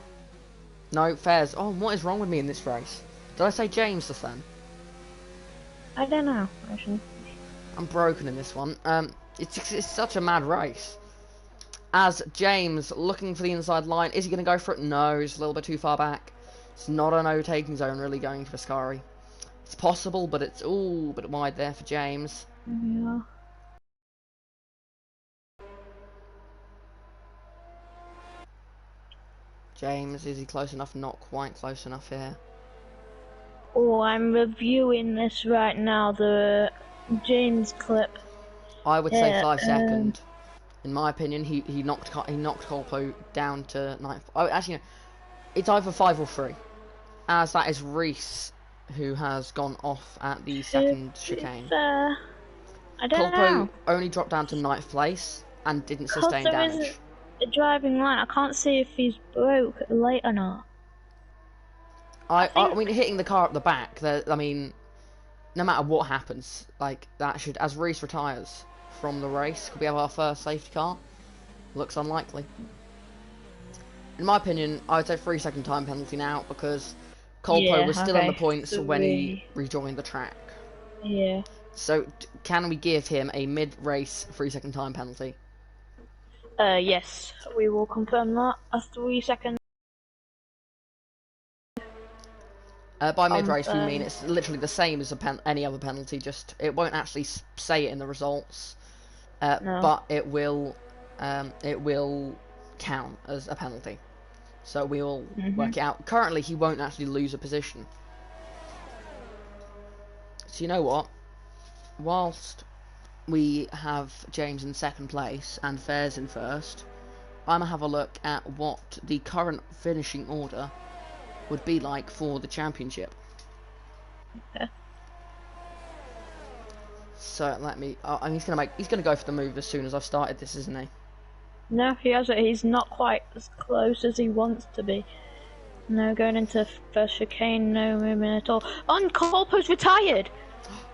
No, Fez. Oh, what is wrong with me in this race? Did I say James just then? I don't know, actually. I'm broken in this one. It's such a mad race. As James looking for the inside line, is he going to go for it? No, he's a little bit too far back. It's not an overtaking zone really going to Ascari. It's possible, but it's all a bit wide there for James. Yeah. James, is he close enough? Not quite close enough here. Oh, I'm reviewing this right now, the James clip. I would say 5 seconds. In my opinion, he knocked Colpo down to ninth. Oh, actually, no, it's either 5 or 3, as that is Reese who has gone off at the second chicane. I don't Colpo know. only dropped down to 9th place and didn't Because sustain there damage. is a driving line, I can't see if he's broke late or not. I mean, hitting the car at the back, I mean, no matter what happens, like, that should, as Reese retires from the race, could we have our first safety car? Looks unlikely. In my opinion, I would say 3-second time penalty now, because Colpo was still on the points when he rejoined the track. Yeah. So, can we give him a mid-race 3-second time penalty? Yes, we will confirm that. A 3-second. By mid-race, we mean it's literally the same as any other penalty, just it won't actually say it in the results, No. but it will count as a penalty. So we will work it out. Currently, he won't actually lose a position. So you know what? Whilst we have James in 2nd place and Fairs in 1st, I'm going to have a look at what the current finishing order would be like for the championship. Okay. So let me. He's gonna go for the move as soon as I've started this, isn't he? No, he hasn't. He's not quite as close as he wants to be. No, going into first chicane, no movement at all. And Colpo's retired.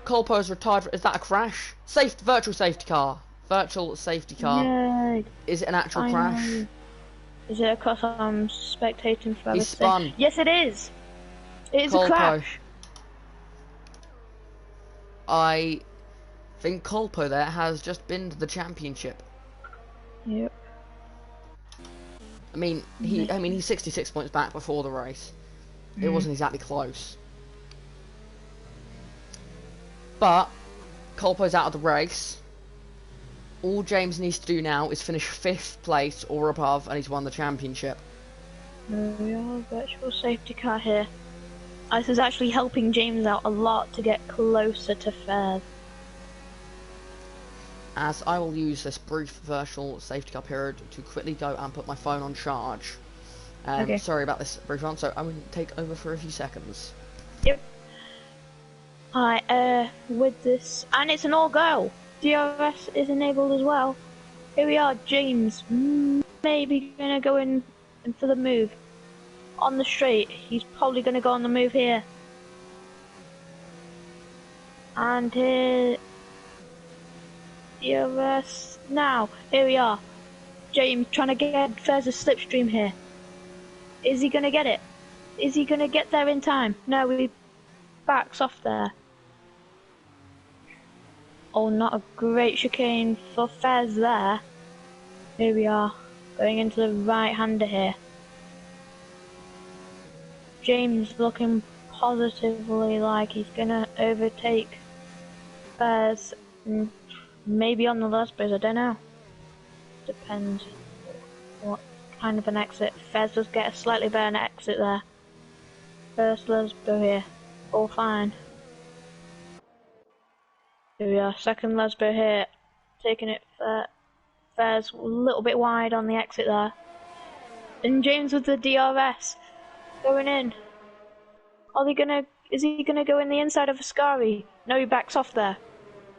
Colpo's retired. Is that a crash? Virtual safety car. Virtual safety car. Yay. Is it an actual crash? Is it because I'm spectating for He spun. Yes, it is. It is Colpo. a crash. I think Colpo there has just been to the championship. Yep. I mean, he's 66 points back before the race. It wasn't exactly close. But Colpo's out of the race. All James needs to do now is finish 5th place or above, and he's won the championship. There we are, virtual safety car here. This is actually helping James out a lot to get closer to Fairs. As I will use this brief virtual safety car period to quickly go and put my phone on charge. Okay. Sorry about this brief one, so I'm going to take over for a few seconds. Yep. Hi, with this, and it's an all-go. DRS is enabled as well. Here we are, James, maybe gonna go in for the move. On the straight, he's probably gonna go on the move here. And here, DRS, now, here we are. James trying to get Fairs' slipstream here. Is he gonna get it? Is he gonna get there in time? No, he backs off there. Oh, not a great chicane for Fairs there. Here we are, going into the right-hander here. James looking positively like he's gonna overtake Fairs, maybe on the Lesbos, I don't know. Depends what kind of an exit. Fairs does get a slightly better exit there. First Lesbo here, all fine. Here we are, second Lesbo here, taking it Fairs a little bit wide on the exit there. And James with the DRS, going in. Is he gonna go in the inside of Ascari? No, he backs off there.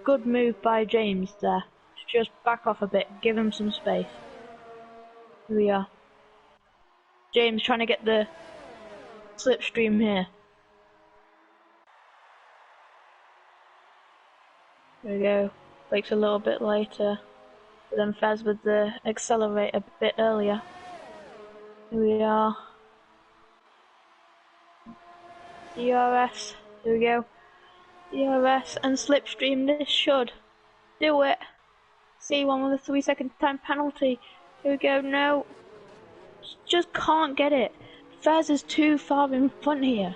Good move by James there. Just back off a bit, give him some space. Here we are. James trying to get the slipstream here. There we go. Brakes a little bit later. But then Fairs with the accelerate a bit earlier. Here we are. DRS. Here we go. DRS and slipstream. This should do it. C1 with a 3-second time penalty. Here we go. No. Just can't get it. Fairs is too far in front here.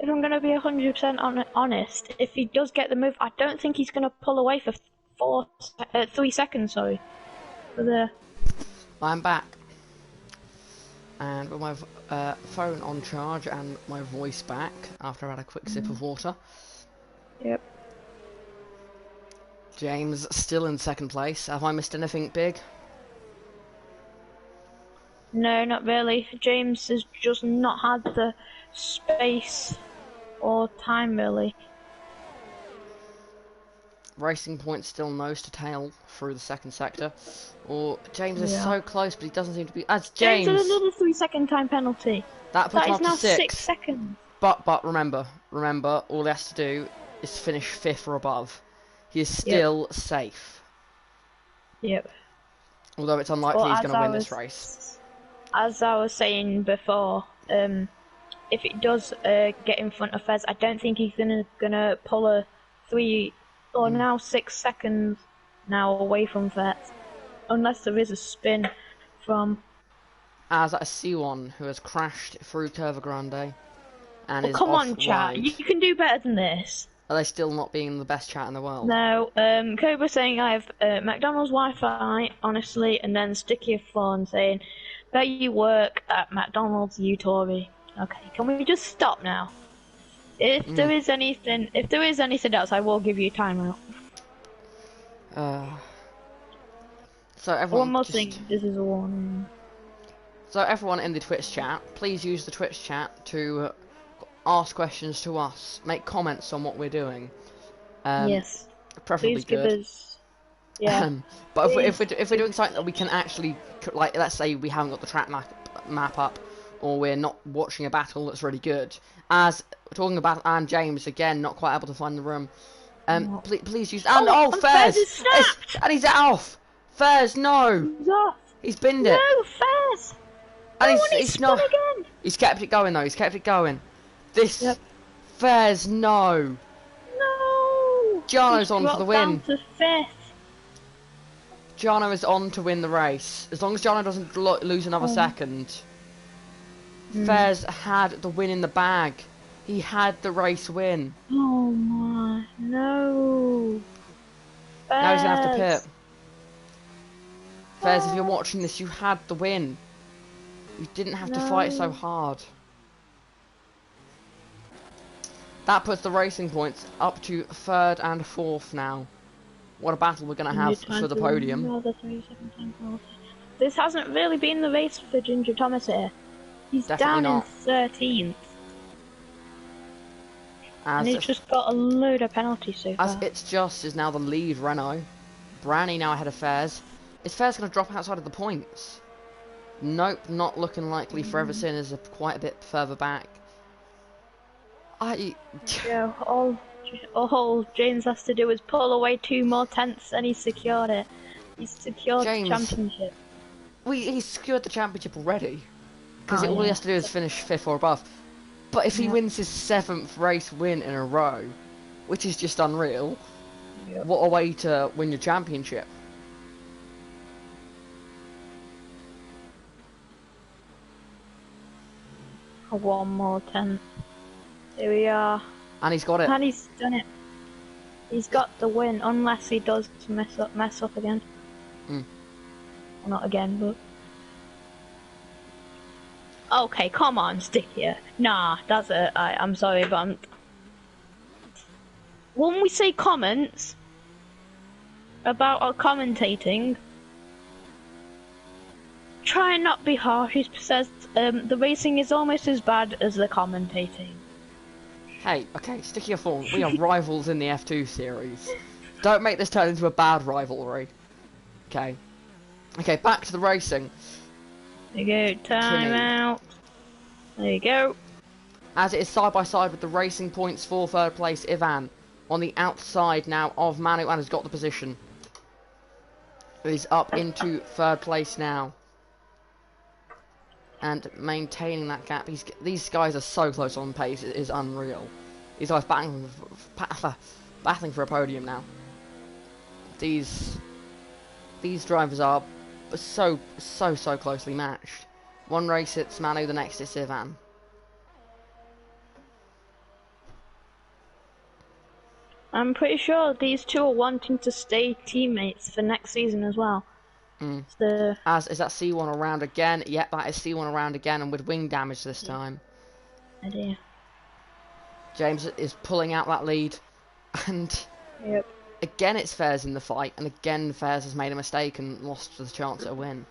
If I'm going to be 100% honest, if he does get the move, I don't think he's going to pull away for 3 seconds, sorry. I'm back. And with my phone on charge and my voice back after I had a quick sip of water. Yep. James still in second place. Have I missed anything big? No, not really. James has just not had the space or time, really. Racing Point still nose to tail through the second sector. Or James is so close, but he doesn't seem to be. As James has another 3-second time penalty. That puts him up to now 6 seconds. But remember, all he has to do is finish 5th or above. He is still safe. Yep. Although it's unlikely he's going to win this race. As I was saying before, if it does get in front of Fez, I don't think he's gonna pull a 3 or now 6 seconds now away from Fez, unless there is a spin from. As a C1 who has crashed through Curva Grande and is come off on, chat! wide. You can do better than this. Are they still not being the best chat in the world? No, Cobra saying I have McDonald's Wi-Fi, honestly, and then Sticky Fawn saying, bet you work at McDonald's, you Tory. Okay, can we just stop now? If there is anything else, I will give you a timeout. So everyone, one more thing, this is a warning. So everyone in the Twitch chat, please use the Twitch chat to ask questions to us, make comments on what we're doing. Yes. Preferably please good. Give us... Yeah. But if we're doing something that we can actually, like, let's say we haven't got the track map up, or we're not watching a battle that's really good. As talking about James again, not quite able to find the room. Please use Fez! And he's off. Fez, no. He's off. He's binned it. No, Fez. And he's not. Again. He's kept it going though. He's kept it going. This Fez, no. No. Jono's on for the win. Down to 5th. Jono is on to win the race. As long as Jono doesn't lose another second. Fez had the win in the bag. He had the race win. Oh my, no. Fez. Now he's going to have to pit. Fez, if you're watching this, you had the win. You didn't have to fight so hard. That puts the racing points up to 3rd and 4th now. What a battle we're going to have for the podium. This hasn't really been the race for Ginger Thomas here. He's Definitely down in 13th. And he's just got a load of penalties so far. As It's Just is now the lead Renault. Branny now ahead of Fez. Is Fez going to drop outside of the points? Nope, not looking likely. Everson is quite a bit further back. Yeah, all James has to do is pull away 2 more tenths and he's secured it. He's secured the championship. He's secured the championship already. Because all he has to do is finish 5th or above. But if he wins his 7th race win in a row, which is just unreal, what a way to win your championship. One more tenth. Here we are. And he's got it. And he's done it. He's got the win, unless he does mess up again. Well, not again, but... Okay, come on, stick here. Nah, that's it. I'm sorry, but when we say comments about our commentating, try and not be harsh. He says the racing is almost as bad as the commentating. Hey, okay, stick your phone. We are rivals in the F2 series. Don't make this turn into a bad rivalry. Okay. Okay, back to the racing. There you go, time out. There you go. As it is side by side with the racing points for 3rd place, Ivan on the outside now of Manu and has got the position. He's up into 3rd place now. And maintaining that gap. These guys are so close on pace, it is unreal. These guys battling for a podium now. These drivers are so closely matched. One race it's Manu, the next it's Ivan. I'm pretty sure these two are wanting to stay teammates for next season as well. Is that C1 around again? Yep, that is C1 around again, and with wing damage this time. Oh dear. James is pulling out that lead, and again it's Fairs in the fight, and again Fairs has made a mistake and lost the chance at a win.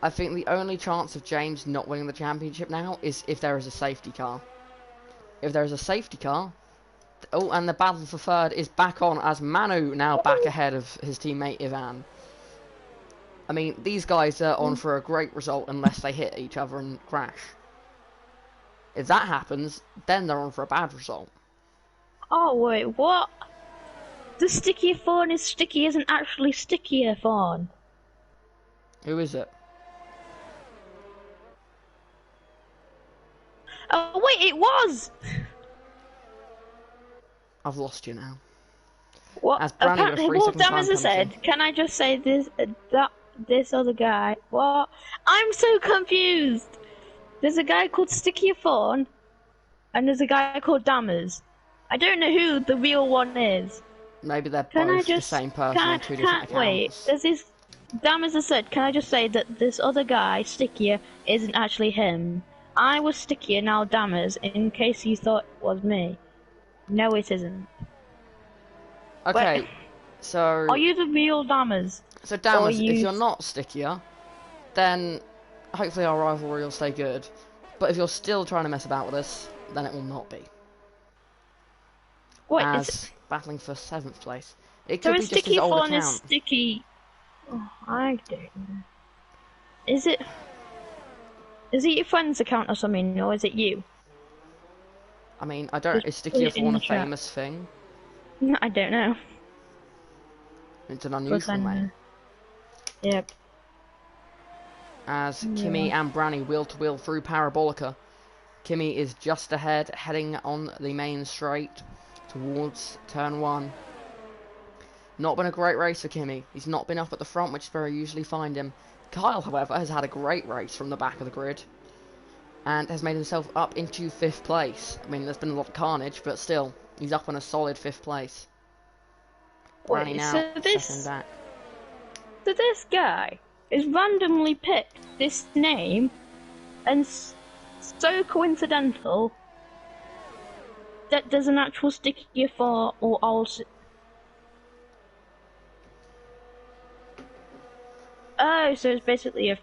I think the only chance of James not winning the championship now is if there is a safety car. If there is a safety car... Oh, and the battle for third is back on as Manu now back ahead of his teammate Ivan. I mean, these guys are on for a great result unless they hit each other and crash. If that happens, then they're on for a bad result. Oh, wait, what? The stickier phone is sticky isn't actually stickier phone. Who is it? Oh, wait, it was! I've lost you now. What? As Branny Apparently, with 3 what seconds time Damas comes said, in. can I just say this, this other guy, what? I'm so confused! There's a guy called Stickier Phone, and there's a guy called Damas. I don't know who the real one is. Maybe they're both the same person on 2 different accounts. Wait, there's this... Damas has said, can I just say that this other guy, Stickier, isn't actually him. I was Stickier, now Damas, in case you thought it was me. No, it isn't. Okay, Wait, so... are you the real Damas? So Damas, if you're not Stickier, then hopefully our rivalry will stay good. But if you're still trying to mess about with us, then it will not be. What as is battling for 7th place. It so could be just his old account. Is Sticky... Oh, I don't know. Is it your friend's account or something, or is it you? I mean, I don't... Is Sticky Fawn a famous thing? No, I don't know. It's an unusual name. Yep. As Kimmy and Branny wheel to wheel through Parabolica. Kimmy is just ahead, heading on the main straight towards turn 1. Not been a great race for Kimmy. He's not been up at the front, which is where I usually find him. Kyle, however, has had a great race from the back of the grid. And has made himself up into 5th place. I mean, there's been a lot of carnage, but still, he's up in a solid 5th place. Wait, now, so second back. So this guy is randomly picked this name, and so coincidental that there's an actual Sticky for or also. Oh, so it's basically a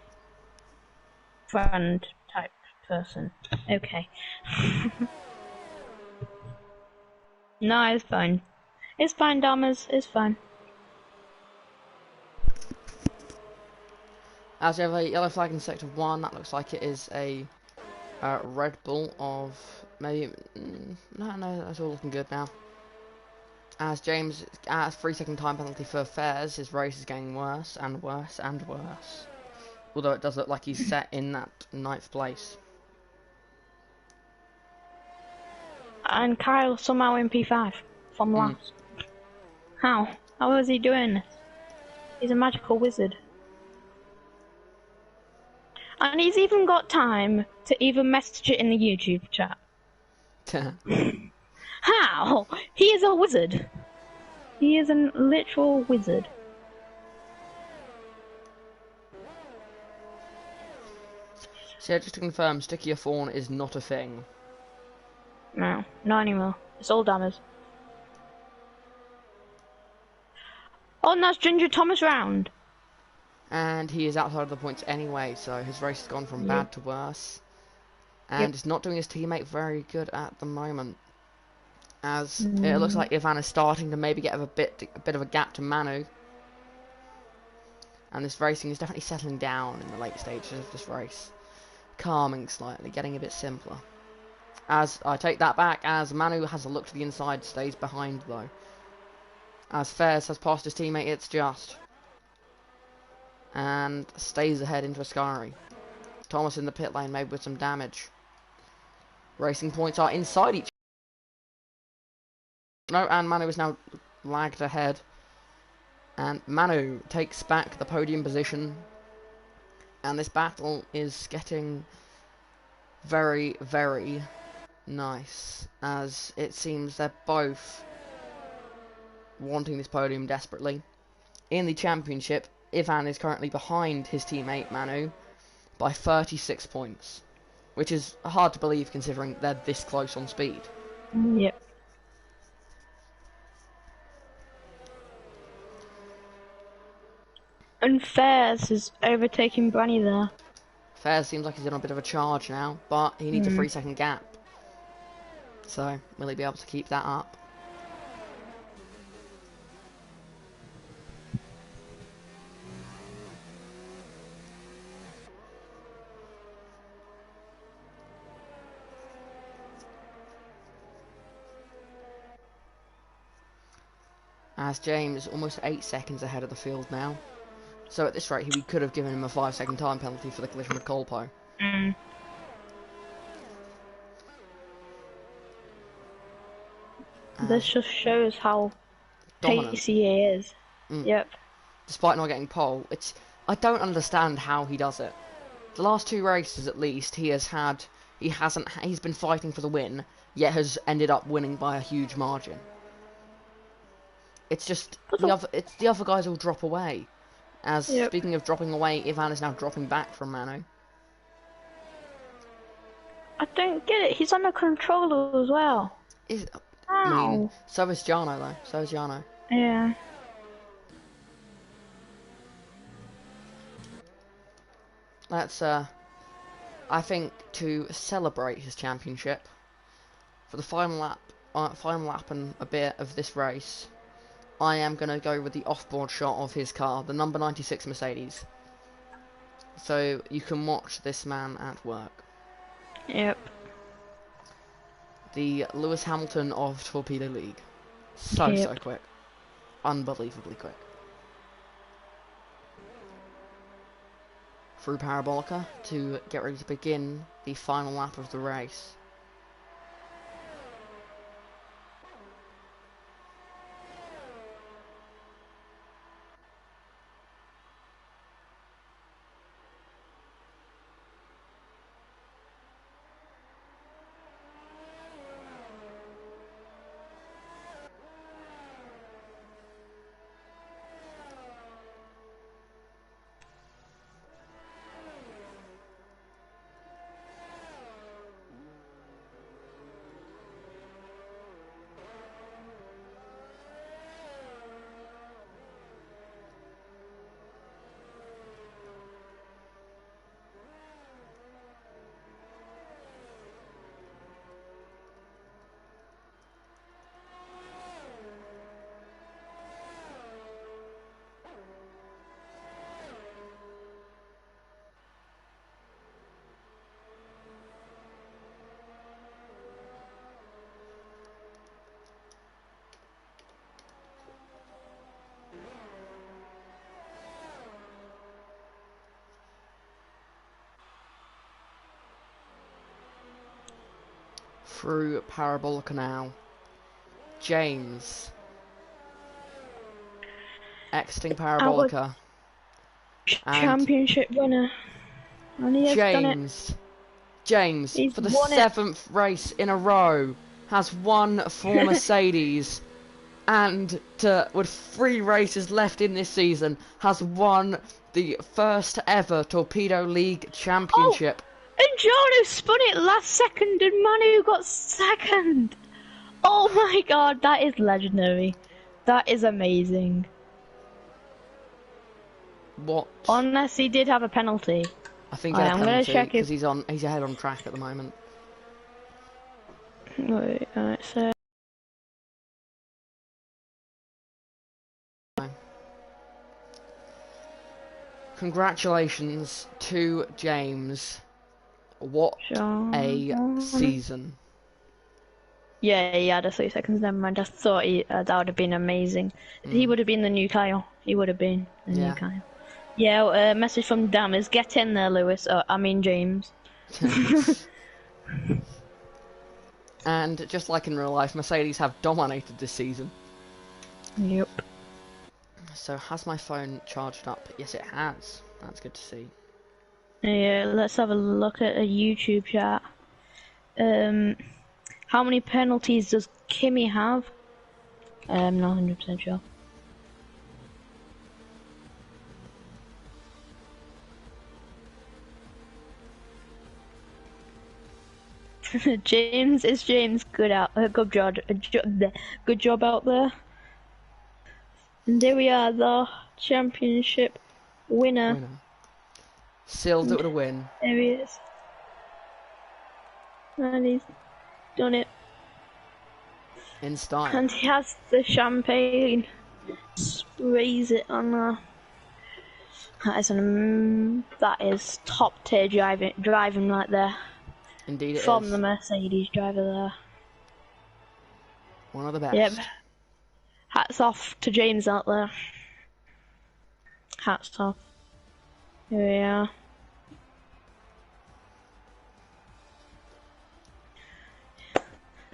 friend type person. Okay. No, it's fine. It's fine, Damas. It's fine. As you have a yellow flag in sector 1, that looks like it is a Red Bull of maybe... No, that's all looking good now. As James, at a 3-second time penalty for Fairs, his race is getting worse and worse and worse. Although it does look like he's set in that 9th place. And Kyle somehow in P5 from last. How? How is he doing this? He's a magical wizard. And he's even got time to even message it in the YouTube chat. How? He is a wizard. He is a literal wizard. So just to confirm, Sticky Fawn is not a thing. No, not anymore. It's all Damas. Oh, and that's Ginger Thomas round. And he is outside of the points anyway, so his race has gone from bad to worse. And it's not doing his teammate very good at the moment. As it looks like Ivan is starting to maybe get a bit of a gap to Manu. And this racing is definitely settling down in the late stages of this race. Calming slightly, getting a bit simpler. As I take that back, as Manu has a look to the inside, stays behind though. As Fairs has passed his teammate, it's just. And stays ahead into Ascari. Thomas in the pit lane, maybe with some damage. Racing points are inside each. No, and Manu is now lagged ahead. And Manu takes back the podium position. And this battle is getting very, very nice. As it seems they're both wanting this podium desperately. In the championship, Ivan is currently behind his teammate Manu by 36 points. Which is hard to believe considering they're this close on speed. Yep. And Fairs is overtaking Branny there. Fairs seems like he's on a bit of a charge now, but he needs a 3-second gap. So, will he be able to keep that up? As James almost 8 seconds ahead of the field now. So at this rate, we could have given him a 5-second time penalty for the collision with Colpo. This just shows how pacey he is. Yep. Despite not getting pole, I don't understand how he does it. The last 2 races, at least, he's been fighting for the win, yet has ended up winning by a huge margin. It's just the other guys will drop away. Speaking of dropping away, Ivan is now dropping back from Manu. I don't get it. He's on the controller as well. I mean, so is Jarno though. So is Jarno. Yeah. Let's I think to celebrate his championship for the final lap and a bit of this race, I am going to go with the off-board shot of his car, the number 96 Mercedes. So you can watch this man at work. Yep. The Lewis Hamilton of Torpedo League. So quick. Unbelievably quick. Through Parabolica to get ready to begin the final lap of the race. Through Parabolica now. James. Exiting Parabolica. Championship winner. And he has done it. James, for the 7th race in a row, has won for Mercedes. And with 3 races left in this season, has won the first ever Torpedo League Championship. And Jarno spun it last second and Manu got second. Oh my god, that is legendary. That is amazing. What? Unless he did have a penalty. I think he had a penalty because he's ahead on track at the moment. Wait, so... Congratulations to James. What a season. Yeah, he had a 3 seconds, never mind. I thought that would have been amazing. He would have been the new Kyle. He would have been the new Kyle. Yeah, message from Dan is get in there, Lewis. I mean James. And just like in real life, Mercedes have dominated this season. Yep. So has my phone charged up? Yes, it has. That's good to see. Yeah, let's have a look at a YouTube chat. How many penalties does Kimmy have? I'm not 100% sure. James is James. Good job out there. And there we are, the championship Winner. Sealed it with a win. There he is. And he's done it. In style. And he has the champagne. Sprays it on there. That is top tier driving right there. Indeed it is. From the Mercedes driver there. One of the best. Yep. Hats off to James out there. Hats off. Here we are.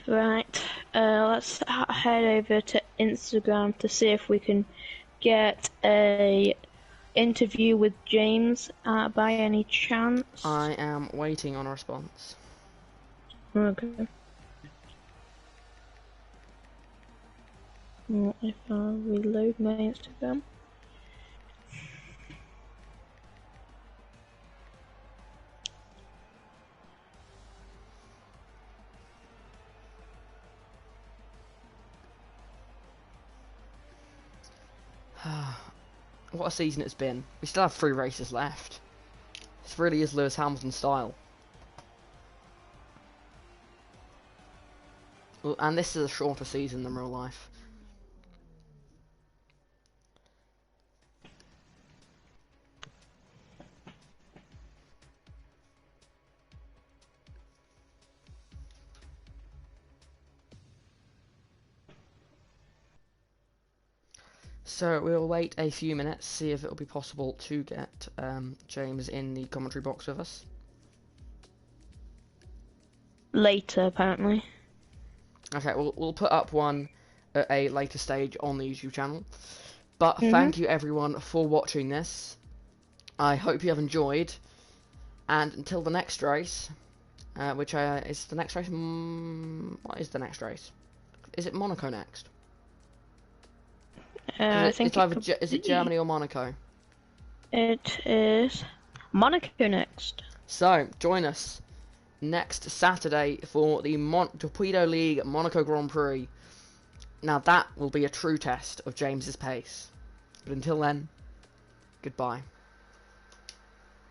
Right, let's head over to Instagram to see if we can get a interview with James by any chance. I am waiting on a response. Okay. If I reload my Instagram. What a season it's been. We still have 3 races left. This really is Lewis Hamilton style. Well, and this is a shorter season than real life. So we'll wait a few minutes, see if it'll be possible to get James in the commentary box with us. Later, apparently. Okay, we'll put up one at a later stage on the YouTube channel. But thank you everyone for watching this. I hope you have enjoyed. And until the next race, which is the next race. What is the next race? Is it Monaco next? I think is it Germany or Monaco? It is Monaco next. So join us next Saturday for the Torpedo League Monaco Grand Prix. Now that will be a true test of James's pace. But until then, goodbye.